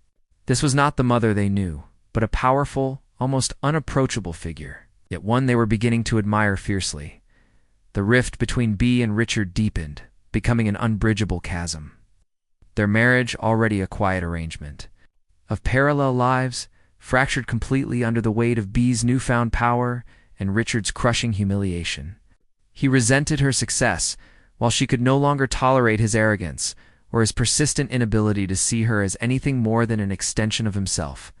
This was not the mother they knew, but a powerful, almost unapproachable figure, yet one they were beginning to admire fiercely. The rift between Bee and Richard deepened, becoming an unbridgeable chasm. Their marriage, already a quiet arrangement of parallel lives, fractured completely under the weight of Bee's newfound power and Richard's crushing humiliation. He resented her success, while she could no longer tolerate his arrogance or his persistent inability to see her as anything more than an extension of himself.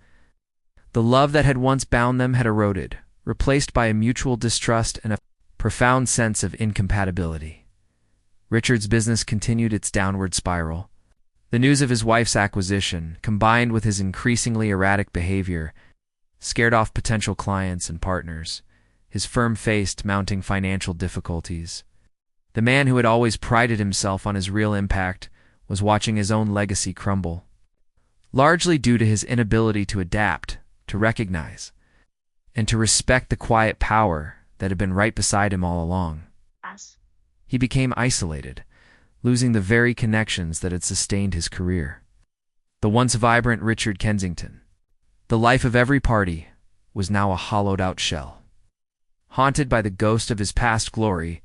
The love that had once bound them had eroded, replaced by a mutual distrust and a profound sense of incompatibility. Richard's business continued its downward spiral. The news of his wife's acquisition, combined with his increasingly erratic behavior, scared off potential clients and partners. His firm faced mounting financial difficulties. The man who had always prided himself on his real impact was watching his own legacy crumble, largely due to his inability to adapt, to recognize, and to respect the quiet power that had been right beside him all along. He became isolated, losing the very connections that had sustained his career. The once vibrant Richard Kensington, the life of every party, was now a hollowed-out shell. Haunted by the ghost of his past glory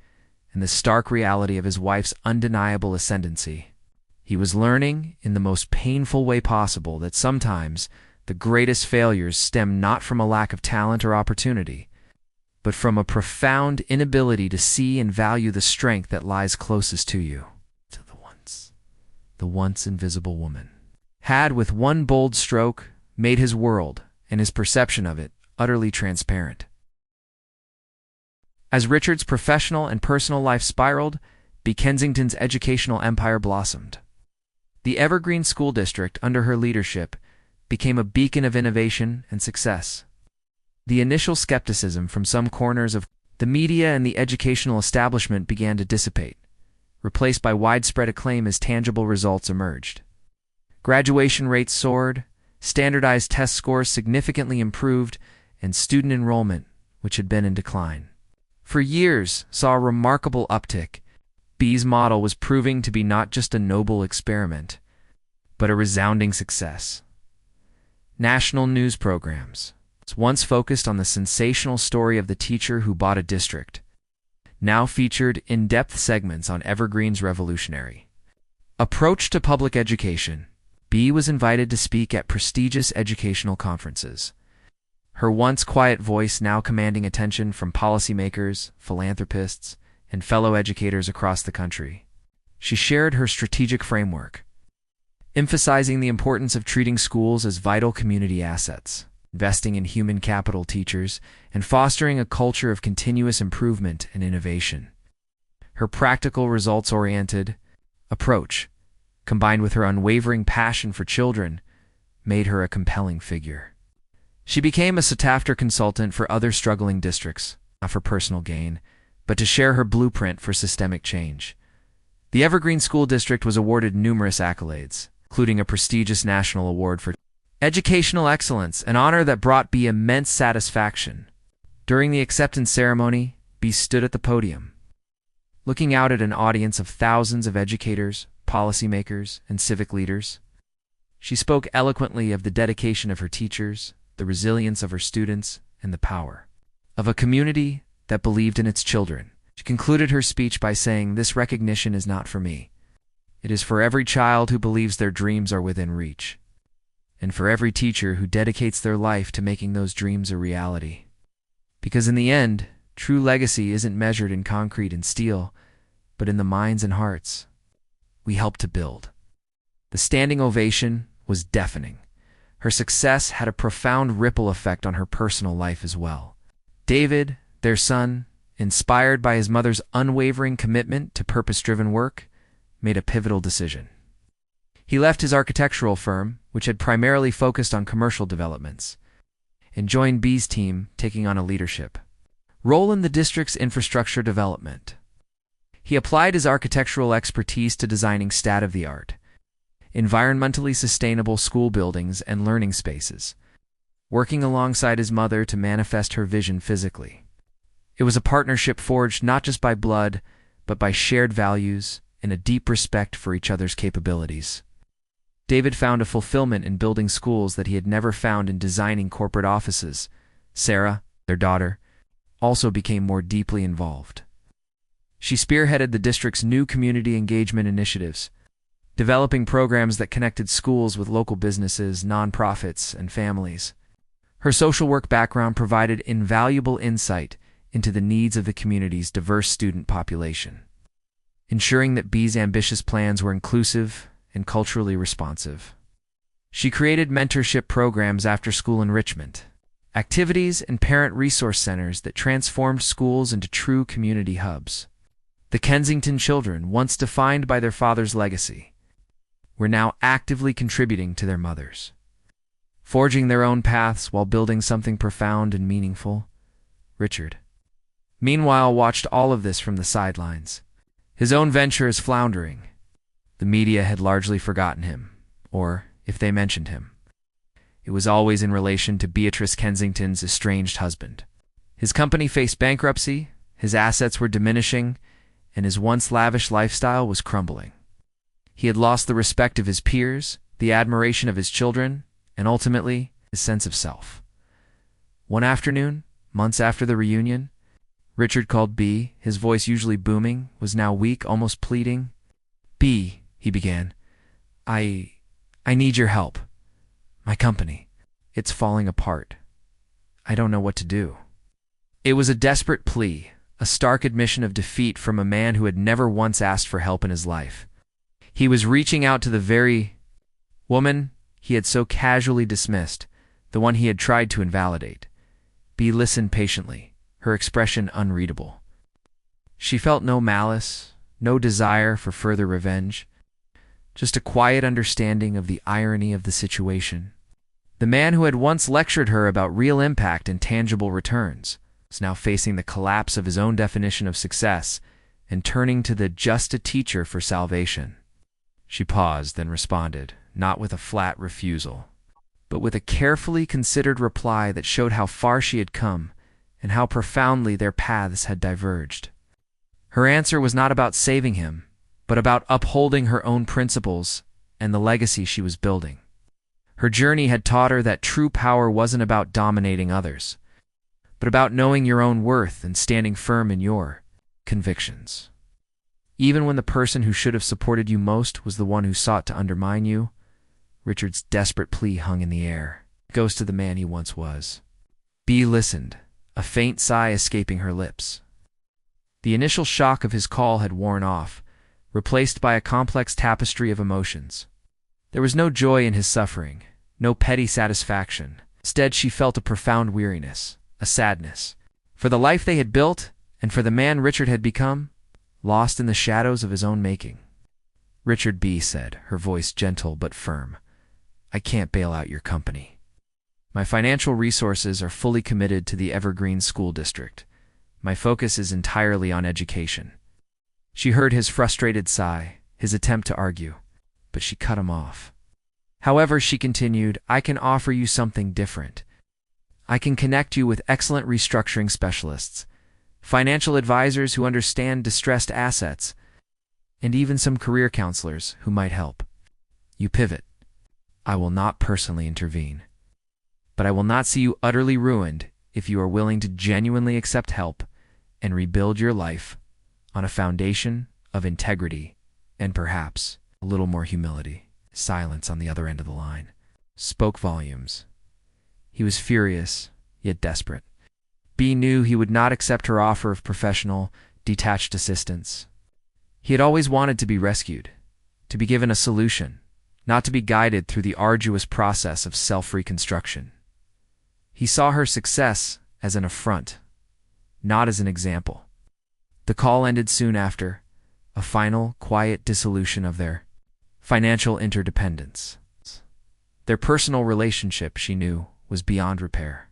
and the stark reality of his wife's undeniable ascendancy, he was learning, in the most painful way possible, that sometimes the greatest failures stem not from a lack of talent or opportunity, but from a profound inability to see and value the strength that lies closest to you. To the once invisible woman, had with one bold stroke made his world, and his perception of it, utterly transparent. As Richard's professional and personal life spiraled, Bee Kensington's educational empire blossomed. The Evergreen School District, under her leadership, became a beacon of innovation and success. The initial skepticism from some corners of the media and the educational establishment began to dissipate, replaced by widespread acclaim as tangible results emerged. Graduation rates soared, standardized test scores significantly improved, and student enrollment, which had been in decline, for years saw a remarkable uptick. Bee's model was proving to be not just a noble experiment, but a resounding success. National news programs, once focused on the sensational story of the teacher who bought a district, now featured in-depth segments on Evergreen's revolutionary approach to public education. Bee was invited to speak at prestigious educational conferences, her once quiet voice now commanding attention from policymakers, philanthropists, and fellow educators across the country. She shared her strategic framework, emphasizing the importance of treating schools as vital community assets, investing in human capital teachers, and fostering a culture of continuous improvement and innovation. Her practical, results-oriented approach, combined with her unwavering passion for children, made her a compelling figure. She became a sought-after consultant for other struggling districts, not for personal gain, but to share her blueprint for systemic change. The Evergreen School District was awarded numerous accolades, including a prestigious national award for educational excellence, an honor that brought Bea immense satisfaction. During the acceptance ceremony, Bea stood at the podium, looking out at an audience of thousands of educators, policymakers, and civic leaders. She spoke eloquently of the dedication of her teachers, the resilience of her students, and the power of a community that believed in its children. She concluded her speech by saying, "This recognition is not for me. It is for every child who believes their dreams are within reach, and for every teacher who dedicates their life to making those dreams a reality. Because in the end, true legacy isn't measured in concrete and steel, but in the minds and hearts we help to build." The standing ovation was deafening. Her success had a profound ripple effect on her personal life as well. David, their son, inspired by his mother's unwavering commitment to purpose-driven work, made a pivotal decision. He left his architectural firm, which had primarily focused on commercial developments, and joined Bea's team, taking on a leadership role in the district's infrastructure development. He applied his architectural expertise to designing state-of-the-art, environmentally sustainable school buildings and learning spaces, working alongside his mother to manifest her vision physically. It was a partnership forged not just by blood, but by shared values and a deep respect for each other's capabilities. David found a fulfillment in building schools that he had never found in designing corporate offices. Sarah, their daughter, also became more deeply involved. She spearheaded the district's new community engagement initiatives, developing programs that connected schools with local businesses, nonprofits, and families. Her social work background provided invaluable insight into the needs of the community's diverse student population, ensuring that Bea's ambitious plans were inclusive and culturally responsive. She created mentorship programs, after-school enrichment activities, and parent resource centers that transformed schools into true community hubs. The Kensington children, once defined by their father's legacy, were now actively contributing to their mothers, forging their own paths while building something profound and meaningful. Richard, meanwhile, watched all of this from the sidelines. His own venture is floundering. The media had largely forgotten him, or, if they mentioned him, it was always in relation to Beatrice Kensington's estranged husband. His company faced bankruptcy, his assets were diminishing, and his once lavish lifestyle was crumbling. He had lost the respect of his peers, the admiration of his children, and ultimately, his sense of self. One afternoon, months after the reunion, Richard called Bea. His voice, usually booming, was now weak, almost pleading. "Bea," he began, I need your help. My company, it's falling apart. I don't know what to do." It was a desperate plea, a stark admission of defeat from a man who had never once asked for help in his life. He was reaching out to the very woman he had so casually dismissed, the one he had tried to invalidate. Bea listened patiently, her expression unreadable. She felt no malice, no desire for further revenge, just a quiet understanding of the irony of the situation. The man who had once lectured her about real impact and tangible returns was now facing the collapse of his own definition of success and turning to the just a teacher for salvation. She paused, then responded, not with a flat refusal, but with a carefully considered reply that showed how far she had come and how profoundly their paths had diverged. Her answer was not about saving him, but about upholding her own principles and the legacy she was building. Her journey had taught her that true power wasn't about dominating others, but about knowing your own worth and standing firm in your convictions. Even when the person who should have supported you most was the one who sought to undermine you, Richard's desperate plea hung in the air. Goes to the man he once was. Bea listened, a faint sigh escaping her lips. The initial shock of his call had worn off, replaced by a complex tapestry of emotions. There was no joy in his suffering, no petty satisfaction. Instead, she felt a profound weariness, a sadness, for the life they had built and for the man Richard had become, lost in the shadows of his own making. "Richard B.," said, her voice gentle but firm, "I can't bail out your company. My financial resources are fully committed to the Evergreen School District. My focus is entirely on education." She heard his frustrated sigh, his attempt to argue, but she cut him off. "However," she continued, "I can offer you something different. I can connect you with excellent restructuring specialists, financial advisors who understand distressed assets, and even some career counselors who might help you pivot. I will not personally intervene, but I will not see you utterly ruined if you are willing to genuinely accept help and rebuild your life on a foundation of integrity and perhaps a little more humility." Silence on the other end of the line spoke volumes. He was furious, yet desperate. B knew he would not accept her offer of professional, detached assistance. He had always wanted to be rescued, to be given a solution, not to be guided through the arduous process of self-reconstruction. He saw her success as an affront, not as an example. The call ended soon after, a final, quiet dissolution of their financial interdependence. Their personal relationship, she knew, was beyond repair.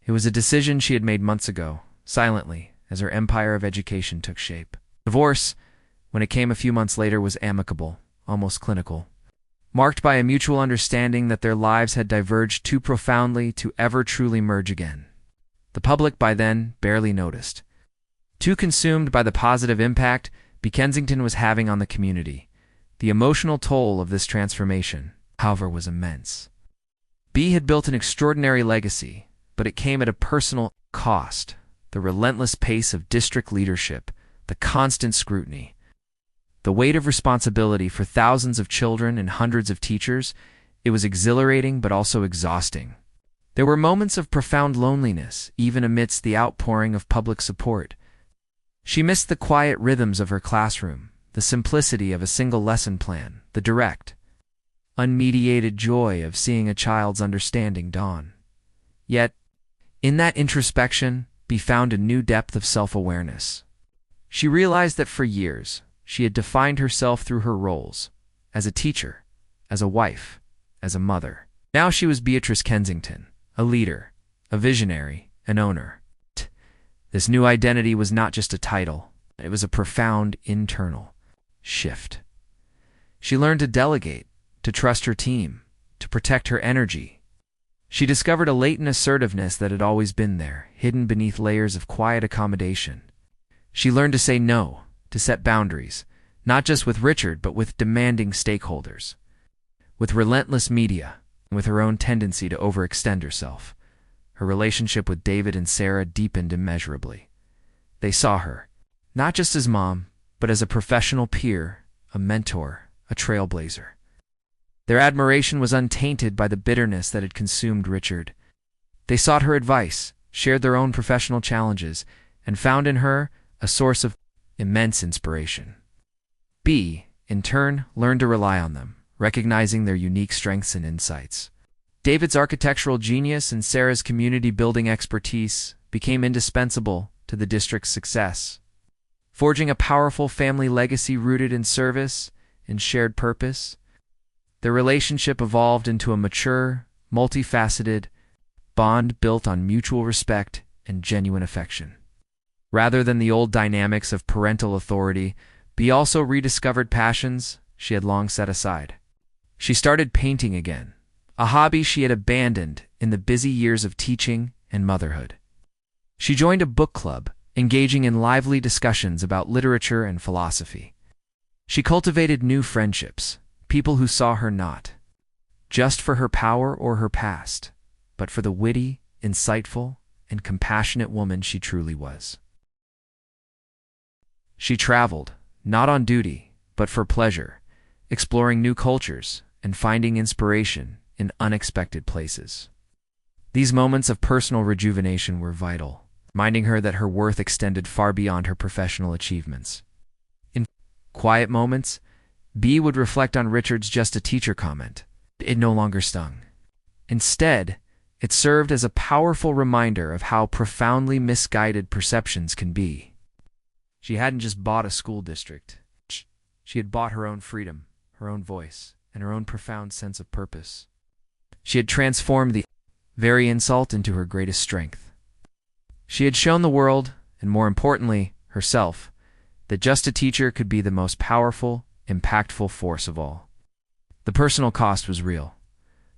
It was a decision she had made months ago, silently, as her empire of education took shape. Divorce, when it came a few months later, was amicable, almost clinical, marked by a mutual understanding that their lives had diverged too profoundly to ever truly merge again. The public by then barely noticed. Too consumed by the positive impact B. Kensington was having on the community. The emotional toll of this transformation, however, was immense. B had built an extraordinary legacy, but it came at a personal cost. The relentless pace of district leadership, the constant scrutiny, the weight of responsibility for thousands of children and hundreds of teachers. It was exhilarating but also exhausting. There were moments of profound loneliness, even amidst the outpouring of public support. She missed the quiet rhythms of her classroom, the simplicity of a single lesson plan, the direct, unmediated joy of seeing a child's understanding dawn. Yet, in that introspection, B found a new depth of self-awareness. She realized that for years, she had defined herself through her roles, as a teacher, as a wife, as a mother. Now she was Beatrice Kensington, a leader, a visionary, an owner. This new identity was not just a title, it was a profound internal shift. She learned to delegate, to trust her team, to protect her energy. She discovered a latent assertiveness that had always been there, hidden beneath layers of quiet accommodation. She learned to say no, to set boundaries, not just with Richard, but with demanding stakeholders, with relentless media, and with her own tendency to overextend herself. Her relationship with David and Sarah deepened immeasurably. They saw her, not just as mom, but as a professional peer, a mentor, a trailblazer. Their admiration was untainted by the bitterness that had consumed Richard. They sought her advice, shared their own professional challenges, and found in her a source of immense inspiration. B, in turn, learned to rely on them, recognizing their unique strengths and insights. David's architectural genius and Sarah's community-building expertise became indispensable to the district's success, forging a powerful family legacy rooted in service and shared purpose. Their relationship evolved into a mature, multifaceted bond built on mutual respect and genuine affection. Rather than the old dynamics of parental authority, B also rediscovered passions she had long set aside. She started painting again, a hobby she had abandoned in the busy years of teaching and motherhood. She joined a book club, engaging in lively discussions about literature and philosophy. She cultivated new friendships, people who saw her not just for her power or her past, but for the witty, insightful, and compassionate woman she truly was. She traveled, not on duty, but for pleasure, exploring new cultures and finding inspiration in unexpected places. These moments of personal rejuvenation were vital. reminding her that her worth extended far beyond her professional achievements. In quiet moments, Bea would reflect on Richard's "just a teacher" comment. It no longer stung. Instead, it served as a powerful reminder of how profoundly misguided perceptions can be. She hadn't just bought a school district. She had bought her own freedom, her own voice, and her own profound sense of purpose. She had transformed the very insult into her greatest strength. She had shown the world, and more importantly, herself, that just a teacher could be the most powerful, impactful force of all. The personal cost was real,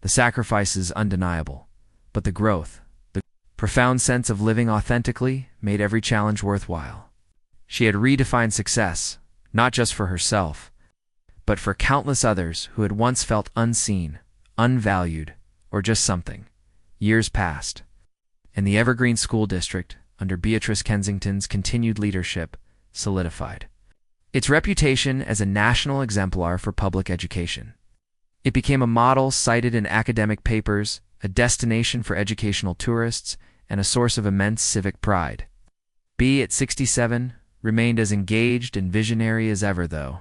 the sacrifices undeniable, but the growth, the profound sense of living authentically, made every challenge worthwhile. She had redefined success, not just for herself, but for countless others who had once felt unseen, unvalued, or just something. Years passed, and the Evergreen School District, under Beatrice Kensington's continued leadership, solidified its reputation as a national exemplar for public education. It became a model cited in academic papers, a destination for educational tourists, and a source of immense civic pride. Bea, at 67, remained as engaged and visionary as ever, though.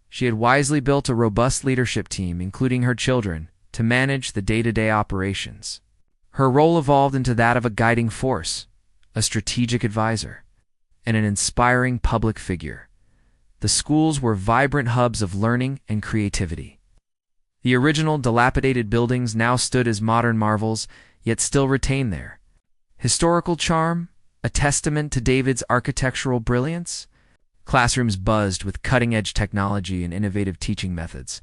She had wisely built a robust leadership team, including her children, to manage the day-to-day operations. Her role evolved into that of a guiding force, a strategic advisor, and an inspiring public figure. The schools were vibrant hubs of learning and creativity. The original dilapidated buildings now stood as modern marvels, yet still retained their historical charm, a testament to David's architectural brilliance. Classrooms buzzed with cutting-edge technology and innovative teaching methods.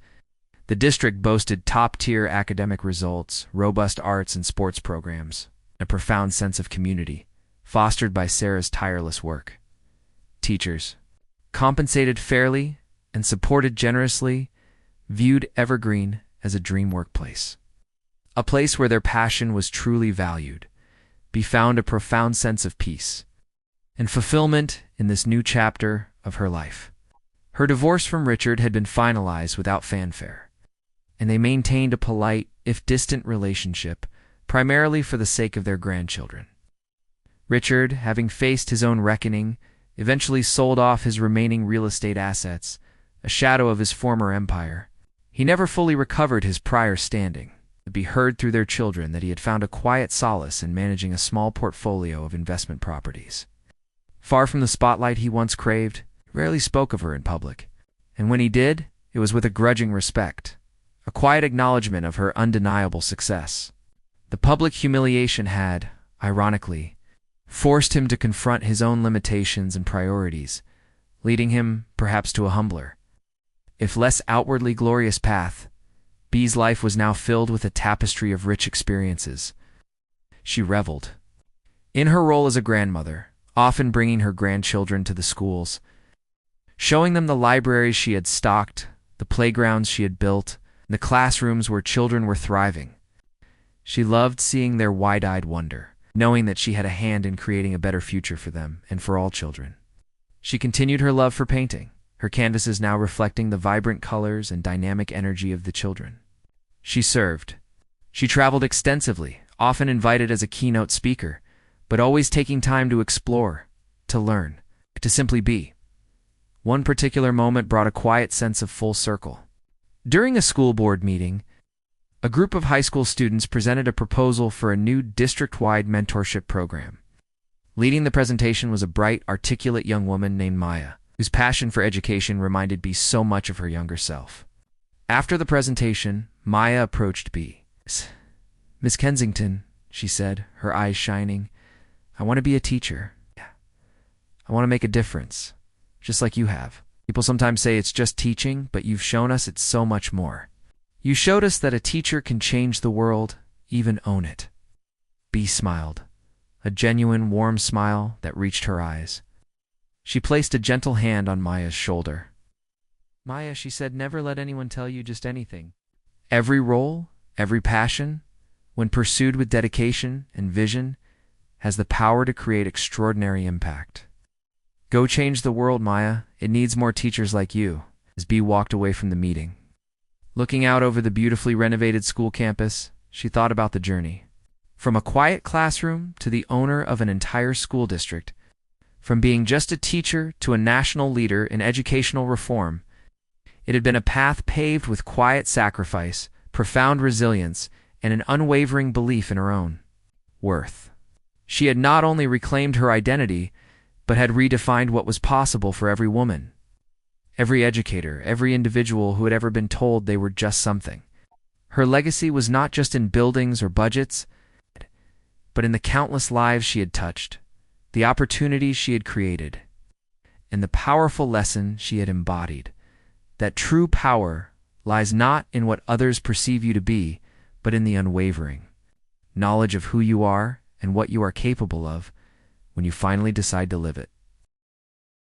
The district boasted top-tier academic results, robust arts and sports programs, and a profound sense of community, fostered by Sarah's tireless work. Teachers, compensated fairly and supported generously, viewed Evergreen as a dream workplace. A place where their passion was truly valued. Bea found a profound sense of peace and fulfillment in this new chapter of her life. Her divorce from Richard had been finalized without fanfare, and they maintained a polite, if distant, relationship, primarily for the sake of their grandchildren. Richard, having faced his own reckoning, eventually sold off his remaining real estate assets, a shadow of his former empire. He never fully recovered his prior standing. It would be heard through their children that he had found a quiet solace in managing a small portfolio of investment properties. Far from the spotlight he once craved, he rarely spoke of her in public, and when he did, it was with a grudging respect, a quiet acknowledgement of her undeniable success. The public humiliation had, ironically, forced him to confront his own limitations and priorities, leading him, perhaps, to a humbler, if less outwardly glorious path. Bea's life was now filled with a tapestry of rich experiences. She reveled in her role as a grandmother, often bringing her grandchildren to the schools, showing them the libraries she had stocked, the playgrounds she had built, and the classrooms where children were thriving. She loved seeing their wide-eyed wonder, knowing that she had a hand in creating a better future for them and for all children. She continued her love for painting, her canvases now reflecting the vibrant colors and dynamic energy of the children. She served. She traveled extensively, often invited as a keynote speaker, but always taking time to explore, to learn, to simply be. One particular moment brought a quiet sense of full circle. During a school board meeting, a group of high school students presented a proposal for a new district-wide mentorship program. Leading the presentation was a bright, articulate young woman named Maya, whose passion for education reminded Bea so much of her younger self. After the presentation, Maya approached Bea. "Miss Kensington," she said, her eyes shining, "I want to be a teacher. I want to make a difference, just like you have. People sometimes say it's just teaching, but you've shown us it's so much more. You showed us that a teacher can change the world, even own it." Bea smiled, a genuine, warm smile that reached her eyes. She placed a gentle hand on Maya's shoulder. "Maya," she said, "never let anyone tell you just anything. Every role, every passion, when pursued with dedication and vision, has the power to create extraordinary impact. Go change the world, Maya. It needs more teachers like you." As Bea walked away from the meeting, looking out over the beautifully renovated school campus, she thought about the journey. From a quiet classroom to the owner of an entire school district, from being just a teacher to a national leader in educational reform, it had been a path paved with quiet sacrifice, profound resilience, and an unwavering belief in her own worth. She had not only reclaimed her identity, but had redefined what was possible for every woman, every educator, every individual who had ever been told they were just something. Her legacy was not just in buildings or budgets, but in the countless lives she had touched, the opportunities she had created, and the powerful lesson she had embodied, that true power lies not in what others perceive you to be, but in the unwavering knowledge of who you are and what you are capable of when you finally decide to live it.